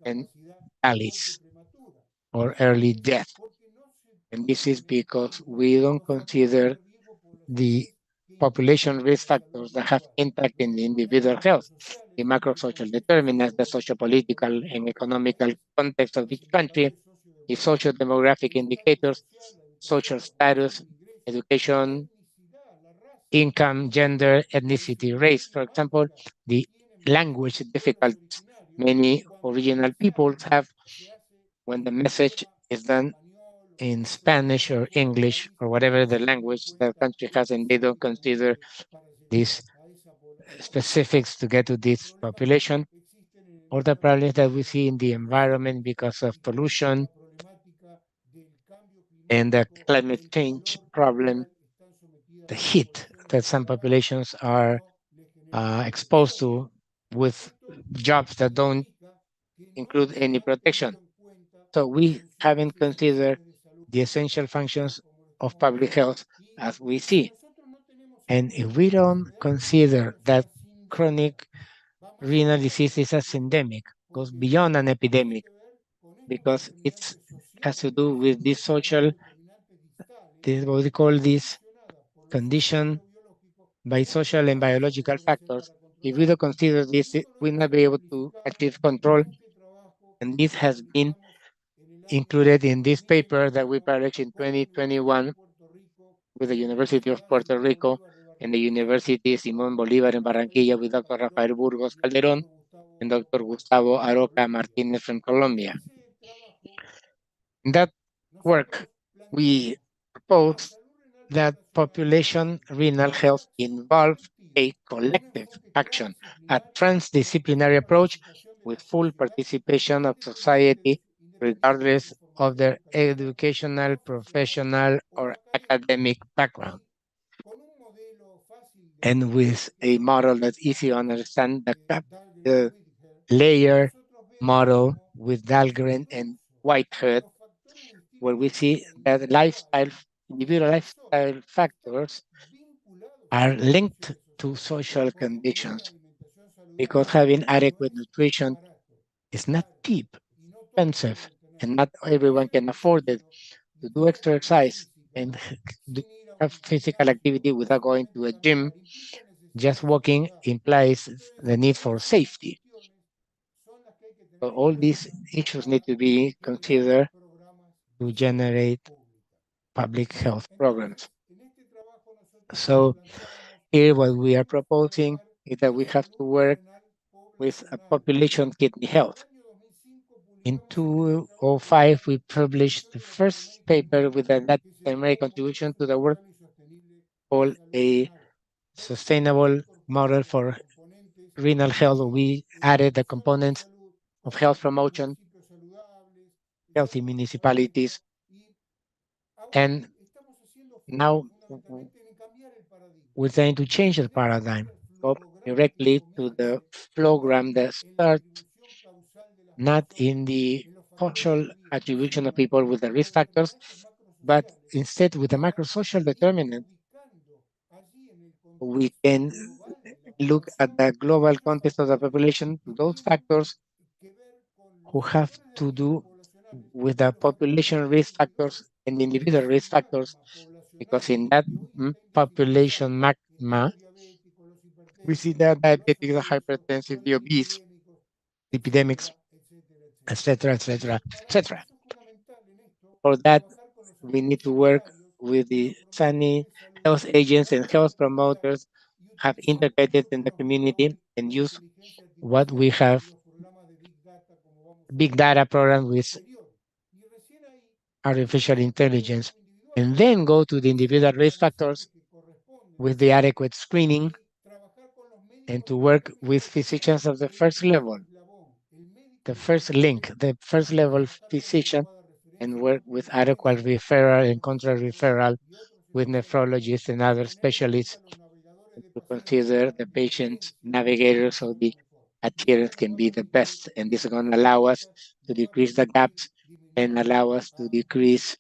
S1: and ALICE or early death. And this is because we don't consider the population risk factors that have impact in the individual health, the macro social determinants, the socio-political and economical context of each country, the social demographic indicators, social status, education, income, gender, ethnicity, race. For example, the language difficulties many original peoples have when the message is done in Spanish or English or whatever the language the country has, and they don't consider these specifics to get to this population, or the problems that we see in the environment because of pollution and the climate change problem, the heat that some populations are exposed to with jobs that don't include any protection. So we haven't considered the essential functions of public health as we see. And if we don't consider that chronic renal disease is a syndemic, goes beyond an epidemic, because it has to do with this social, this, what we call this condition by social and biological factors. If we don't consider this, we'll not be able to achieve control. And this has been included in this paper that we published in 2021 with the University of Puerto Rico and the University Simón Bolívar in Barranquilla with Dr. Rafael Burgos Calderón and Dr. Gustavo Aroca Martinez from Colombia. In that work, we proposed that population renal health involves a collective action, a transdisciplinary approach with full participation of society, regardless of their educational, professional, or academic background. And with a model that's easy to understand, the layer model with Dahlgren and Whitehead, where we see that individual lifestyle factors are linked to social conditions, because having adequate nutrition is not cheap, expensive, and not everyone can afford it. To do exercise and have physical activity without going to a gym, just walking implies the need for safety. So all these issues need to be considered to generate public health programs. So here what we are proposing is that we have to work with a population kidney health. In 2005, we published the first paper with a Latin American contribution to the work called a sustainable model for renal health. We added the components of health promotion, healthy municipalities, and now we're trying to change the paradigm, go directly to the program that starts not in the social attribution of people with the risk factors, but instead with the macrosocial determinant. We can look at the global context of the population, those factors who have to do with the population risk factors and individual risk factors, because in that population magma, we see that diabetic, the hypertensive, the obese, the epidemics, etc., etc., etc. For that, we need to work with the SANI health agents and health promoters, have integrated in the community and use what we have, big data program with artificial intelligence, and then go to the individual risk factors with the adequate screening, and to work with physicians of the first level, the first link, the first level physician, and work with adequate referral and contra referral with nephrologists and other specialists to consider the patient's navigator so the adherence can be the best. And this is going to allow us to decrease the gaps and allow us to decrease,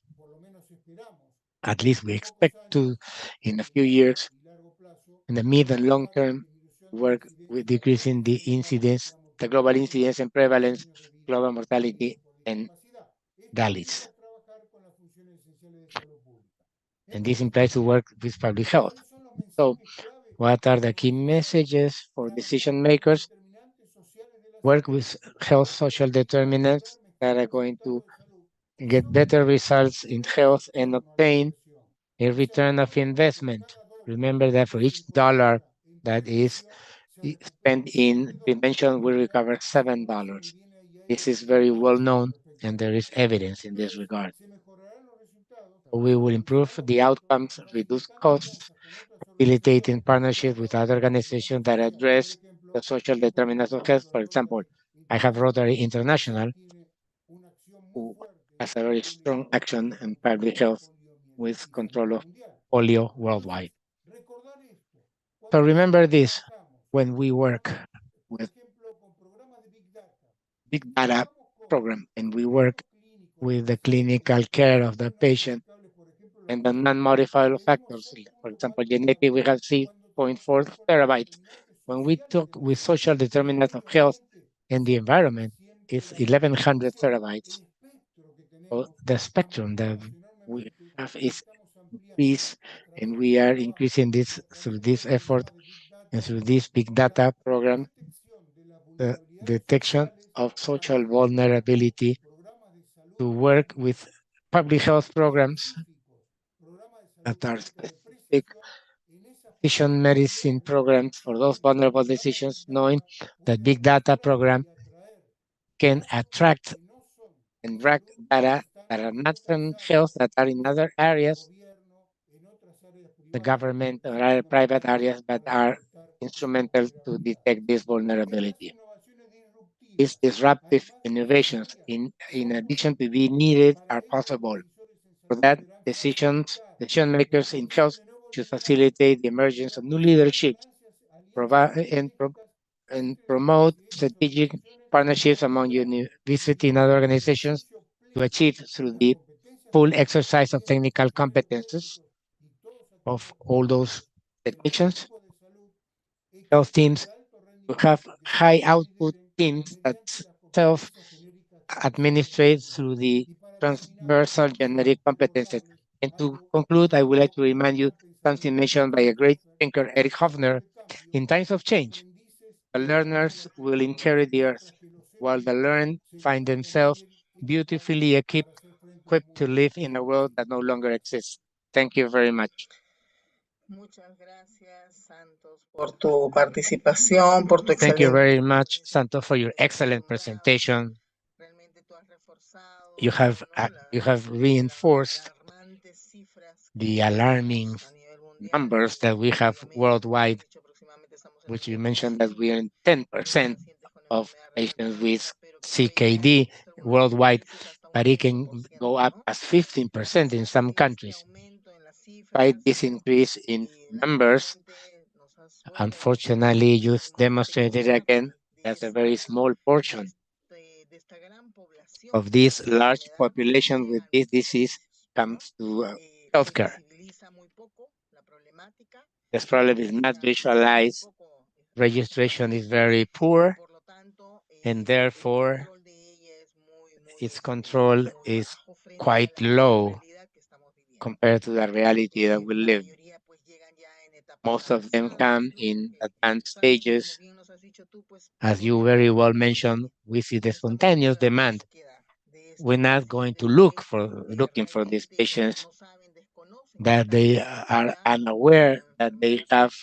S1: at least we expect to, in a few years, in the mid and long term, work with decreasing the incidence, the global incidence and prevalence, global mortality, and DALYs. And this implies to work with public health. So what are the key messages for decision makers? Work with health social determinants that are going to get better results in health, and obtain a return of investment. Remember that for each dollar that is spent in prevention, we recover $7. This is very well known, and there is evidence in this regard. We will improve the outcomes, reduce costs, facilitating partnership with other organizations that address the social determinants of health. For example, I have Rotary International, who has a very strong action in public health with control of polio worldwide. So remember this when we work with big data program and we work with the clinical care of the patient and the non-modifiable factors. For example, genetic, we have 3.4 terabytes. When we talk with social determinants of health and the environment, it's 1100 terabytes. So the spectrum that we have is increased, and we are increasing this through this effort and through this big data program, the detection of social vulnerability, to work with public health programs that are specific decision medicine programs for those vulnerable decisions, knowing that big data program can attract and drag data that are not from health, that are in other areas, the government or other private areas, but are instrumental to detect this vulnerability. These disruptive innovations, in addition to be needed, are possible. For that, decision makers in health should facilitate the emergence of new leadership, provide and promote strategic partnerships among university and other organizations to achieve through the full exercise of technical competences of all those technicians, health teams, to have high output teams that self-administrate through the transversal genetic competences. And to conclude, I would like to remind you something mentioned by a great thinker, Eric Hofner. In times of change, the learners will inherit the earth, while the learned find themselves beautifully equipped to live in a world that no longer exists. Thank you very much.
S3: Por tu participación, por tu
S1: Thank you
S3: excelente.
S1: very much, Santo, for your excellent presentation. You have reinforced the alarming numbers that we have worldwide, which you mentioned that we are in 10% of patients with CKD worldwide, but it can go up as 15% in some countries. Despite this increase in numbers, unfortunately, you demonstrated again that a very small portion of this large population with this disease comes to healthcare. This problem is not visualized. Registration is very poor, and therefore its control is quite low compared to the reality that we live. Most of them come in advanced stages. As you very well mentioned, we see the spontaneous demand. We're not going to looking for these patients that they are unaware that they have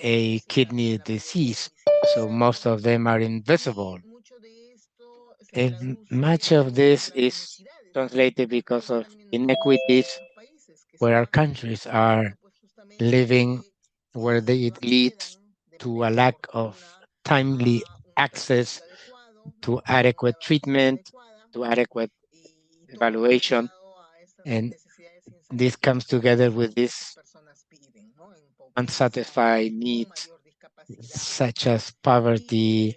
S1: a kidney disease. So most of them are invisible. And much of this is translated because of inequities where our countries are living, where it leads to a lack of timely access to adequate treatment, to adequate evaluation. And this comes together with these unsatisfied needs, such as poverty.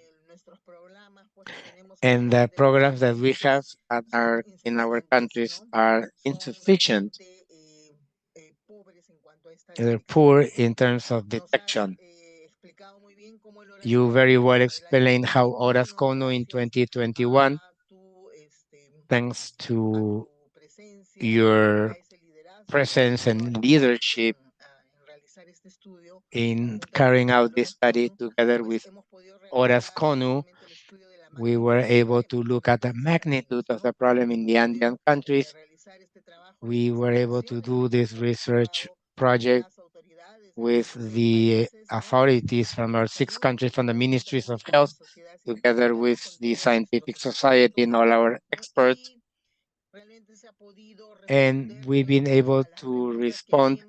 S1: And the programs that we have are in our countries are insufficient. They're poor in terms of detection. You very well explained how Horas Cono in 2021, thanks to your presence and leadership in carrying out this study together with Horas Konu, we were able to look at the magnitude of the problem in the Andean countries. We were able to do this research project with the authorities from our 6 countries, from the ministries of health, together with the scientific society and all our experts. And we've been able to respond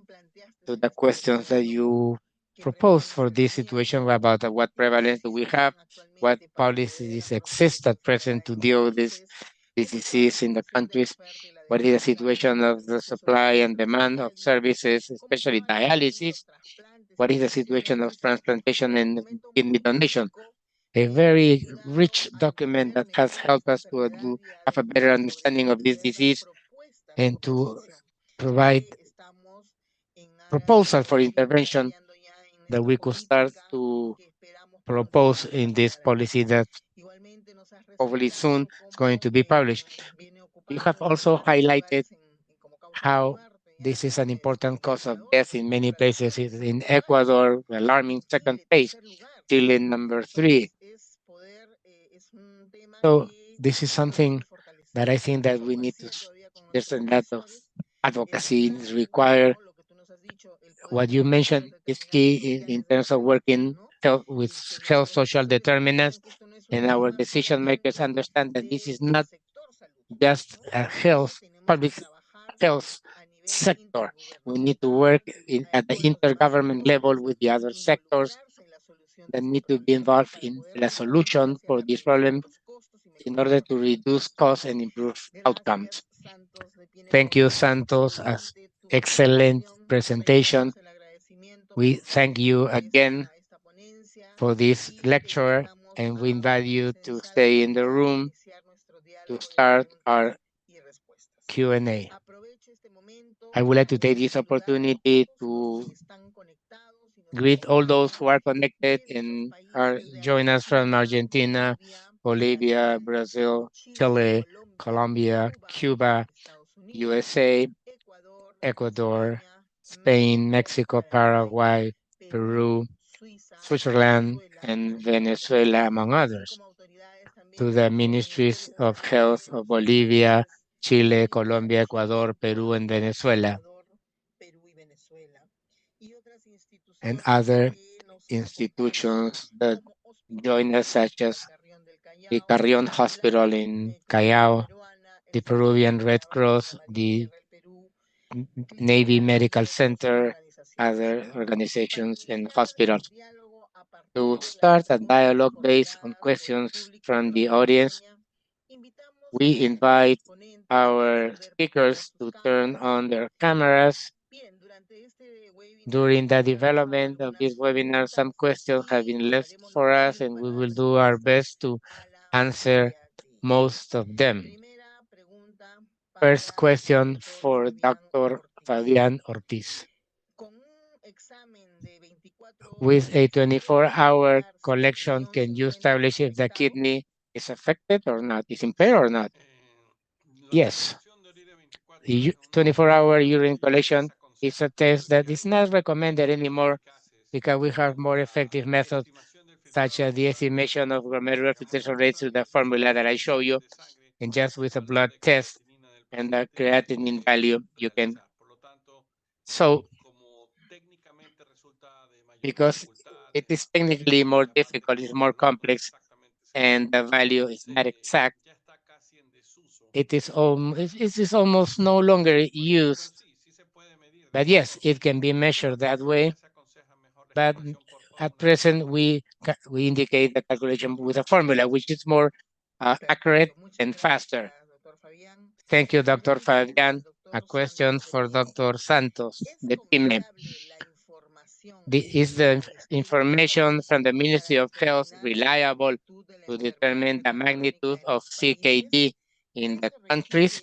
S1: to the questions that you proposed for this situation about what prevalence do we have, what policies exist at present to deal with this disease in the countries, what is the situation of the supply and demand of services, especially dialysis, what is the situation of transplantation and kidney donation. A very rich document that has helped us to have a better understanding of this disease and to provide proposal for intervention that we could start to propose in this policy that hopefully soon is going to be published. You have also highlighted how this is an important cause of death in many places. In Ecuador, alarming second place, Chile number 3. So this is something that I think that we need to, there's a lot of advocacy is required. What you mentioned is key in terms of working health with health social determinants, and our decision makers understand that this is not just a public health sector. We need to work at the intergovernment level with the other sectors that need to be involved in the solution for this problem in order to reduce costs and improve outcomes. Thank you, Santos, as excellent presentation. We thank you again for this lecture, and we invite you to stay in the room to start our Q&A. I would like to take this opportunity to greet all those who are connected and are joining us from Argentina, Bolivia, Brazil, Chile, Colombia, Cuba, USA, Ecuador, Spain, Mexico, Paraguay, Peru, Switzerland, and Venezuela, among others, to the ministries of health of Bolivia, Chile, Colombia, Ecuador, Peru, and Venezuela, and other institutions that join us, such as the Carrión Hospital in Callao, the Peruvian Red Cross, the Navy Medical Center, other organizations and hospitals. To start a dialogue based on questions from the audience, we invite our speakers to turn on their cameras. During the development of this webinar, some questions have been left for us, and we will do our best to answer most of them. First question for Dr. Fabián Ortiz. With a 24-hour collection, can you establish if the kidney is affected or not, is impaired or not? Yes. The 24-hour urine collection is a test that is not recommended anymore because we have more effective methods, such as the estimation of glomerular filtration rate through the formula that I show you, and just with a blood test and the creatinine value, you can. So, because it is technically more difficult, it's more complex, and the value is not exact, it is almost no longer used. But yes, it can be measured that way. But at present, we indicate the calculation with a formula, which is more accurate and faster. Thank you, Dr. Fabián. A question for Dr. Santos, the PYME. Is the information from the Ministry of Health reliable to determine the magnitude of CKD in the countries?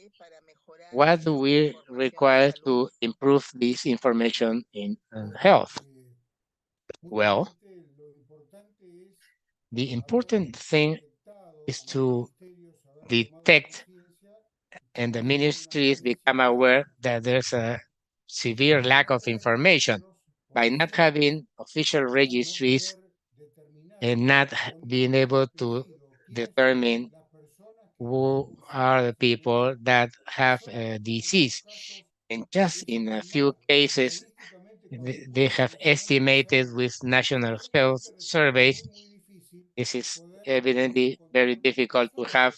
S1: What do we require to improve this information in health? Well, the important thing is to detect, and the ministries become aware that there's a severe lack of information by not having official registries and not being able to determine who are the people that have a disease. And just in a few cases, they have estimated with national health surveys. This is evidently very difficult to have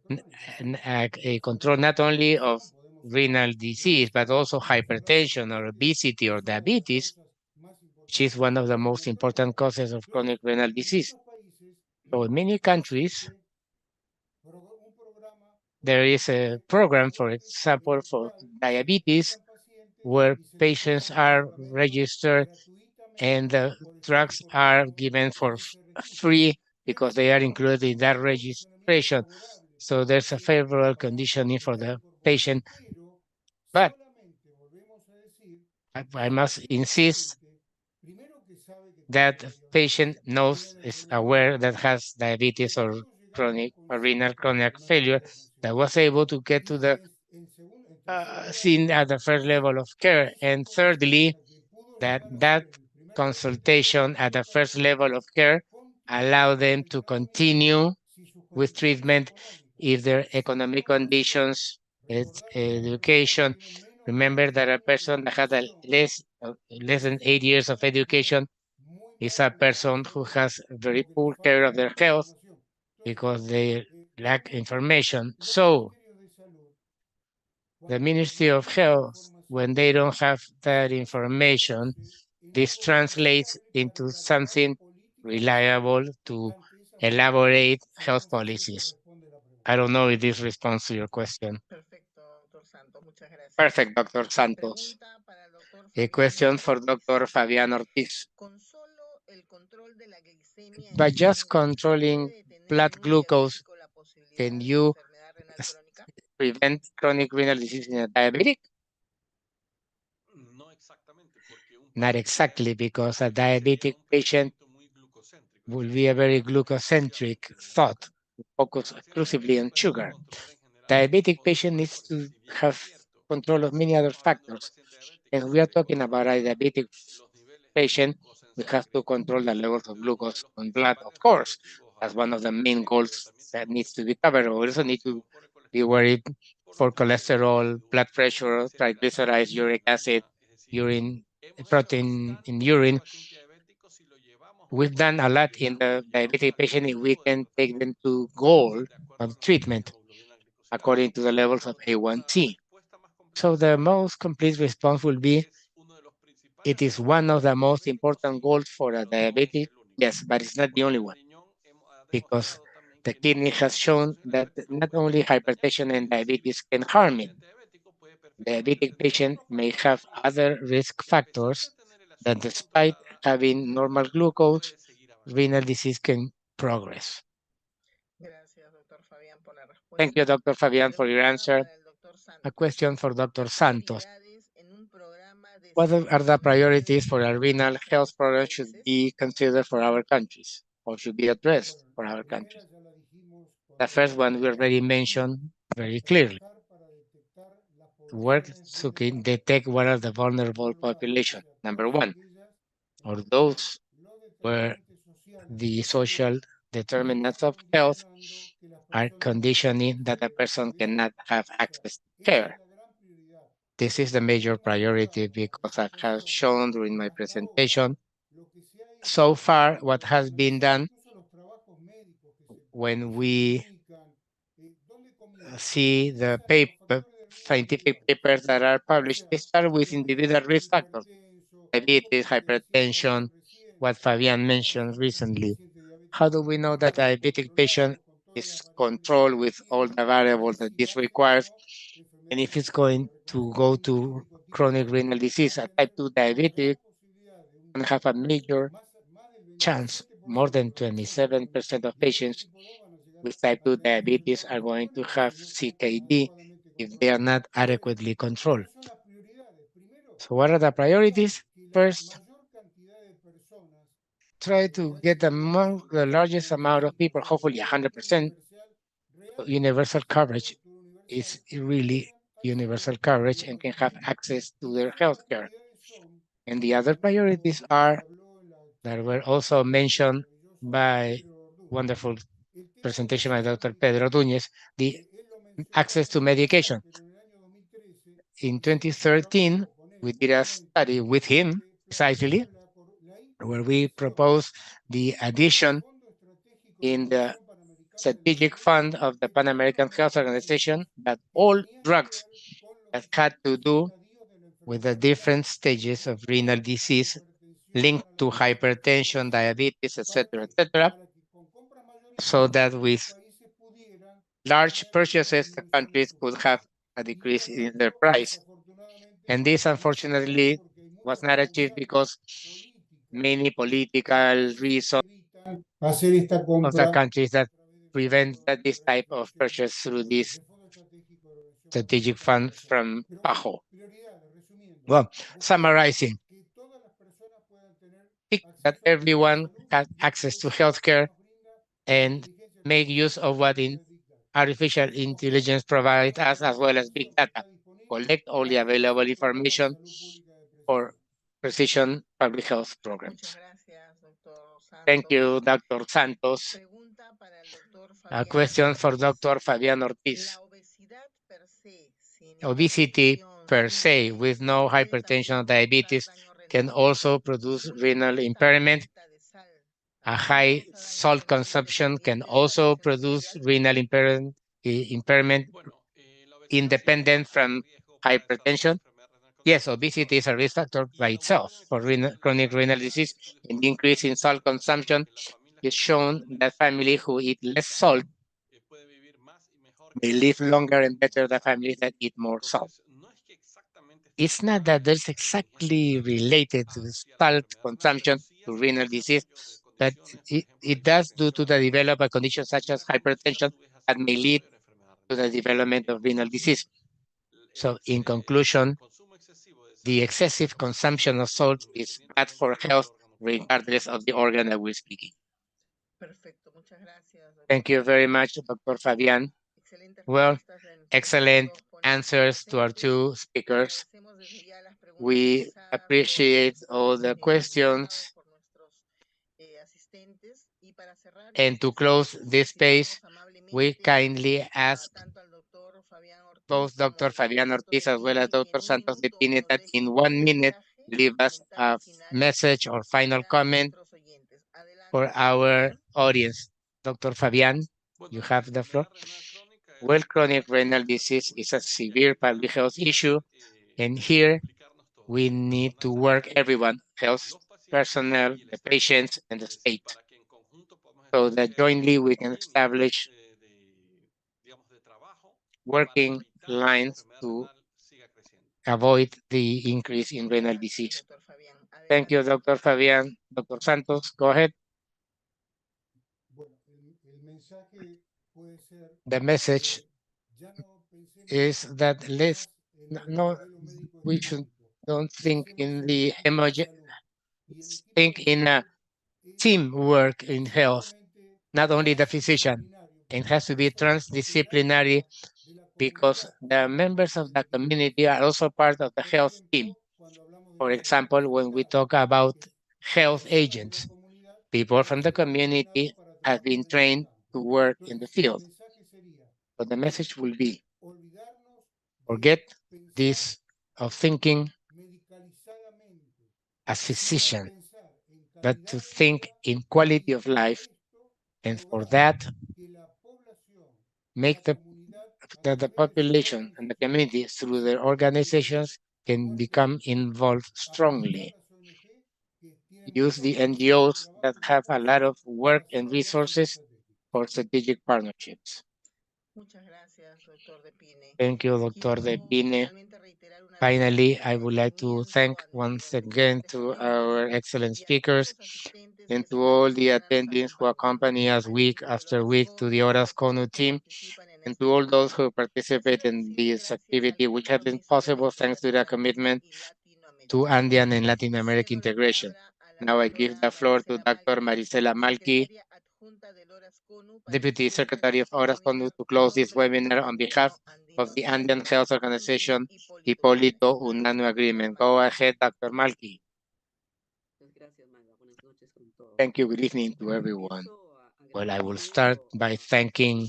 S1: a control not only of renal disease, but also hypertension or obesity or diabetes, which is one of the most important causes of chronic renal disease. So in many countries, there is a program, for example, for diabetes, where patients are registered and the drugs are given for free because they are included in that registration. So there's a favorable conditioning for the patient. But I must insist that the patient knows, is aware that has diabetes or chronic or renal chronic failure, that was able to get to the seen at the first level of care. And thirdly, that consultation at the first level of care allow them to continue with treatment if their economic conditions, education. Remember that a person that has less than 8 years of education is a person who has very poor care of their health because they lack information. So the Ministry of Health, when they don't have that information, this translates into something reliable to elaborate health policies. I don't know if this responds to your question.
S3: Perfecto, doctor Santos, muchas gracias.
S1: Perfect, Dr. Santos.
S3: Pregunta para el doctor
S1: A
S3: Fabián
S1: question for
S3: Ortiz.
S1: Dr. Fabián Ortiz.
S3: Con solo el control de la glicemia en
S1: By just
S3: sangre,
S1: controlling
S3: ¿puede detener
S1: blood
S3: en un
S1: glucose,
S3: diabético la posibilidad
S1: can
S3: de
S1: you
S3: enfermedad renal crónica?
S1: prevent chronic renal disease in a diabetic? Not exactly, because a diabetic patient will be a very glucocentric thought, focus exclusively on sugar. Diabetic patient needs to have control of many other factors. And we are talking about a diabetic patient, we have to control the levels of glucose on blood, of course. That's one of the main goals that needs to be covered. We also need to be worried for cholesterol, blood pressure, triglycerides, uric acid, urine, protein in urine. We've done a lot in the diabetic patient if we can take them to goal of treatment according to the levels of A1C. So the most complete response will be, it is one of the most important goals for a diabetic, yes, but it's not the only one, because the kidney has shown that not only hypertension and diabetes can harm it. Diabetic patient may have other risk factors that despite having normal glucose, renal disease can progress.
S3: Gracias, doctor Fabián, por la respuesta.
S1: Thank you, Dr. Fabian, for your
S3: Pregunta
S1: answer.
S3: para el doctor
S1: A
S3: Santos.
S1: question for Dr. Santos.
S3: Prioridades en un programa de
S1: What are the
S3: seguimiento
S1: priorities for a
S3: médico
S1: renal
S3: en
S1: health
S3: nuestros
S1: program should
S3: países?
S1: be considered for our countries or should be addressed for our countries? The first one we already mentioned very clearly. Work to detect what are the vulnerable population. Number one, or those where the social determinants of health are conditioning that a person cannot have access to care. This is the major priority because I have shown during my presentation so far what has been done when we see the scientific papers that are published. They start with individual risk factors, diabetes, hypertension, what Fabian mentioned recently. How do we know that diabetic patient is controlled with all the variables that this requires? And if it's going to go to chronic renal disease, a type 2 diabetic, and have a major chance, more than 27% of patients with type 2 diabetes are going to have CKD if they are not adequately controlled. So what are the priorities? First, try to get the largest amount of people, hopefully 100%. Universal coverage is really universal coverage and can have access to their health care. And the other priorities are that were also mentioned by wonderful presentation by Dr. Pedro Duñez, the access to medication. In 2013, we did a study with him, precisely, where we proposed the addition in the strategic fund of the Pan American Health Organization that all drugs that had to do with the different stages of renal disease linked to hypertension, diabetes, etc., so that with large purchases, the countries could have a decrease in their price. And this, unfortunately, was not achieved because many political reasons of the countries that prevent this type of purchase through this strategic fund from PAHO. Well, summarizing, that everyone has access to healthcare and make use of what artificial intelligence provides us, as well as big data. Collect all the available information for precision public health programs. Thank you, Dr. Santos. A question for Dr. Fabián Ortiz. Obesity per se, with no hypertension or diabetes, can also produce renal impairment. A high salt consumption can also produce renal impairment independent from hypertension. Yes, obesity is a risk factor by itself for chronic renal disease, and the increase in salt consumption is shown that families who eat less salt may live longer and better than families that eat more salt. It's not that there's exactly related to salt consumption to renal disease, but it does due to the development of conditions such as hypertension that may lead to the development of renal disease. So in conclusion, the excessive consumption of salt is bad for health, regardless of the organ that we're speaking. Thank you very much, Dr. Fabián. Well, excellent answers to our two speakers. We appreciate all the questions. And to close this space, we kindly ask both Dr. Fabián Ortiz as well as Dr. Santos de Pine that in 1 minute leave us a message or final comment for our audience. Dr. Fabián, you have the floor. Well, chronic renal disease is a severe public health issue, and here we need to work everyone, health personnel, the patients, and the state, so that jointly we can establish working lines to avoid the increase in renal disease. Thank you, Dr. Fabián. Dr. Santos, go ahead. The message is that we don't think in the think in a teamwork in health, not only the physician. It has to be transdisciplinary because the members of the community are also part of the health team. For example, when we talk about health agents, people from the community have been trained to work in the field. But the message will be, forget this of thinking as physician, but to think in quality of life, and for that, make the population and the community through their organizations can become involved strongly. Use the NGOs that have a lot of work and resources for strategic partnerships. Thank you, Dr. De Pine. Finally, I would like to thank once again to our excellent speakers and to all the attendees who accompany us week after week, to the Horas Konu team, and to all those who participate in this activity, which has been possible thanks to their commitment to Andean and Latin American integration. Now I give the floor to Dr. Marisela Malki, Deputy Secretary of Horas Konu, to close this webinar on behalf of the Andean Health Organization Hipólito Unanue Agreement. Go ahead, Dr. Malki. Thank you. Good evening to everyone. Well, I will start by thanking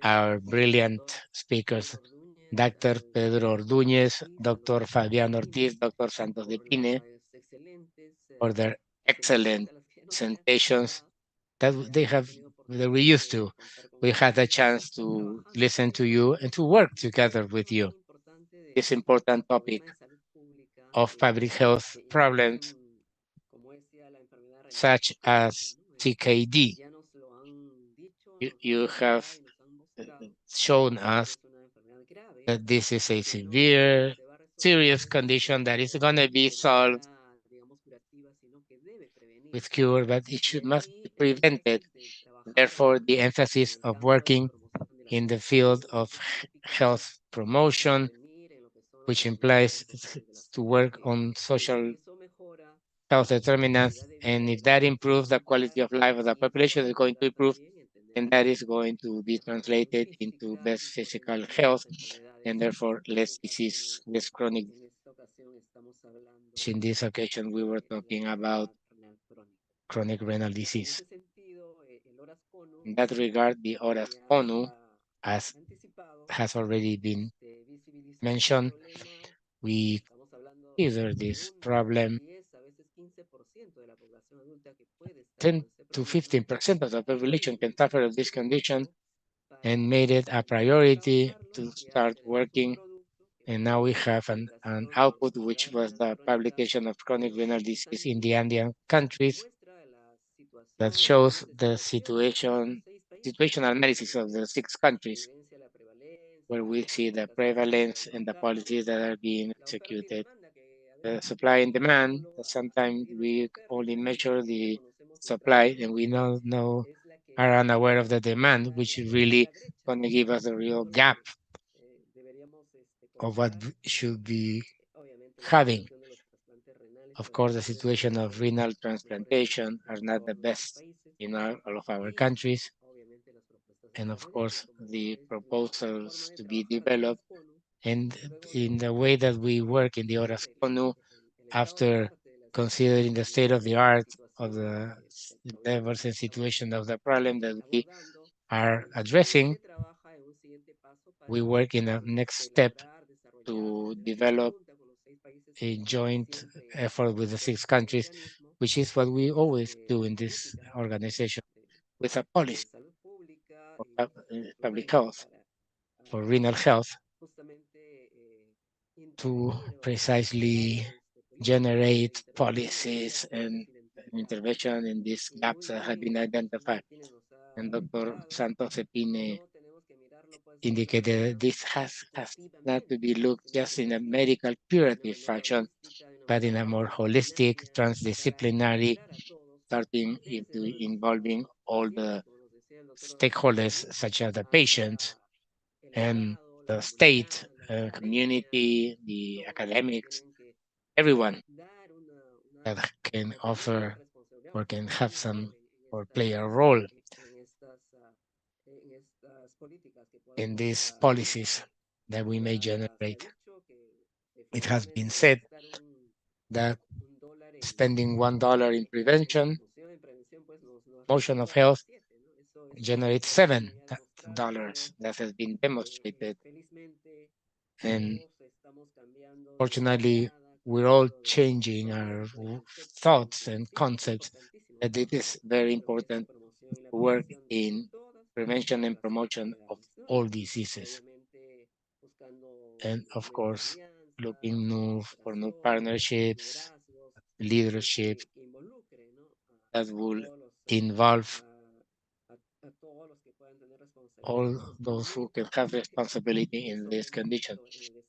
S1: our brilliant speakers, Dr. Pedro Ordúñez, Dr. Fabián Ortiz, Dr. Santos de Pine, for their excellent presentations that we used to. We had a chance to listen to you and to work together with you. This important topic of public health problems such as CKD. You have shown us that this is a severe, serious condition that is going to be solved with cure, but must be prevented. Therefore, the emphasis of working in the field of health promotion, which implies to work on social health determinants, and if that improves the quality of life of the population, it's going to improve, and that is going to be translated into best physical health, and therefore less disease, less chronic. In this occasion, we were talking about chronic renal disease. In that regard, the ORAS ONU, as has already been mentioned, we consider this problem 10 to 15% of the population can suffer of this condition, and made it a priority to start working. And now we have an output, which was the publication of chronic renal disease in the Andean countries, that shows the situational analysis of the 6 countries, where we see the prevalence and the policies that are being executed. The supply and demand, sometimes we only measure the supply and we don't know, are unaware of the demand, which is really going to give us a real gap of what should be having. Of course, the situation of renal transplantation are not the best in all of our countries. And of course, the proposals to be developed, and in the way that we work in the ORAS ONU, after considering the state of the art of the levels and situation of the problem that we are addressing, we work in a next step to develop a joint effort with the 6 countries, which is what we always do in this organization, with a policy for public health, for renal health, to precisely generate policies and intervention in these gaps that have been identified. And Dr. Santos Epine indicated this has not to be looked just in a medical curative fashion, but in a more holistic, transdisciplinary, starting into involving all the stakeholders, such as the patient and the state, community, the academics, everyone that can offer or can have some or play a role in these policies that we may generate. It has been said that spending $1 in prevention, promotion of health, generates $7. That has been demonstrated. And fortunately, we're all changing our thoughts and concepts that it is very important to work in prevention and promotion of all diseases. And of course, looking for new partnerships, leadership that will involve all those who can have responsibility in this condition.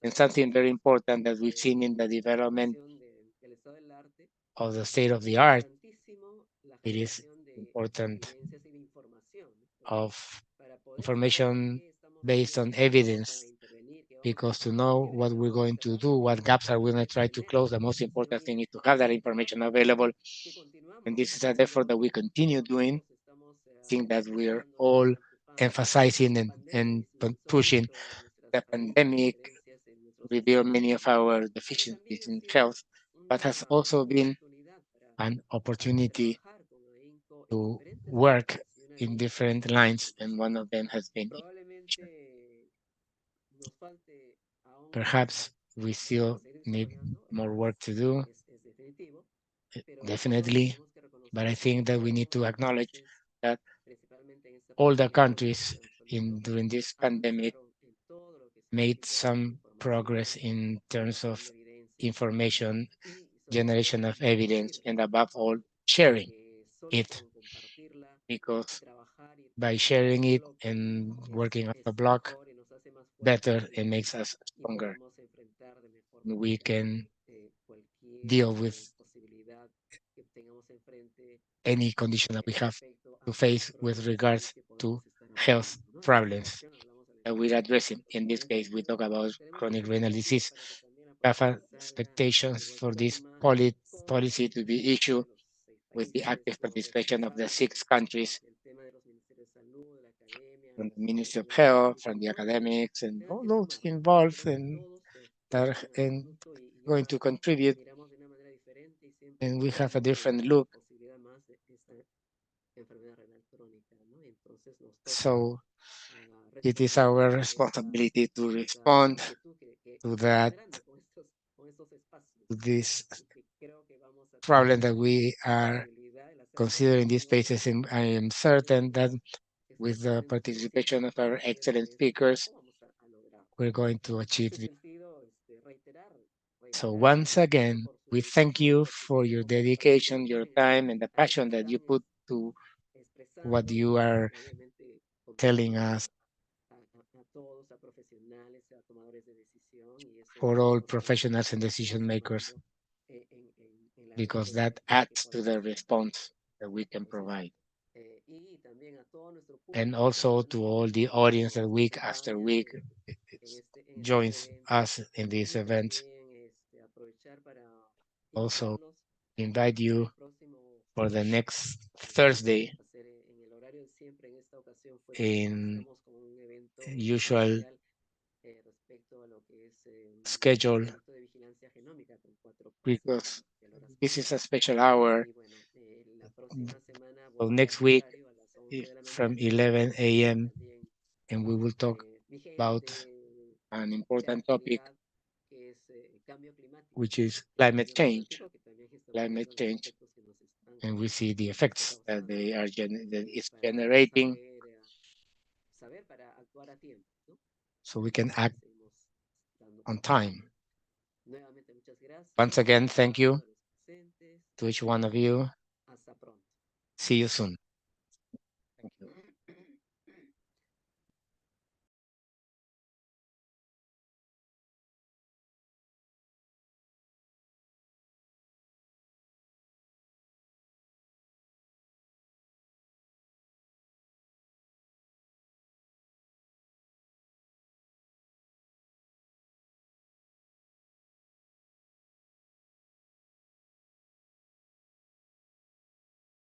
S1: And something very important that we've seen in the development of the state of the art, it is important of information based on evidence, because to know what we're going to do, what gaps are we going to try to close, the most important thing is to have that information available. And this is an effort that we continue doing. I think that we're all emphasizing and pushing the pandemic, reveal many of our deficiencies in health, but has also been an opportunity to work in different lines, and one of them has been perhaps we still need more work to do, definitely, but I think that we need to acknowledge that all the countries during this pandemic made some progress in terms of information, generation of evidence, and above all, sharing it, because by sharing it and working as a block, better, it makes us stronger. We can deal with any condition that we have to face with regards to health problems that we're addressing. In this case, we talk about chronic renal disease. We have expectations for this policy to be issued with the active participation of the 6 countries, from the Ministry of Health, from the academics, and all those involved and that are going to contribute. And we have a different look. So it is our responsibility to respond to that, to this problem that we are considering these spaces. And I am certain that with the participation of our excellent speakers, we're going to achieve this. So once again, we thank you for your dedication, your time, and the passion that you put to what you are telling us, for all professionals and decision makers, because that adds to the response that we can provide. And also to all the audience that week after week joins us in this event. Also invite you for the next Thursday in usual schedule, because this is a special hour. So next week from 11 a.m. and we will talk about an important topic, which is climate change. Climate change, and we see the effects that that it's generating, so we can act on time. Once again, thank you to each one of you. See you soon.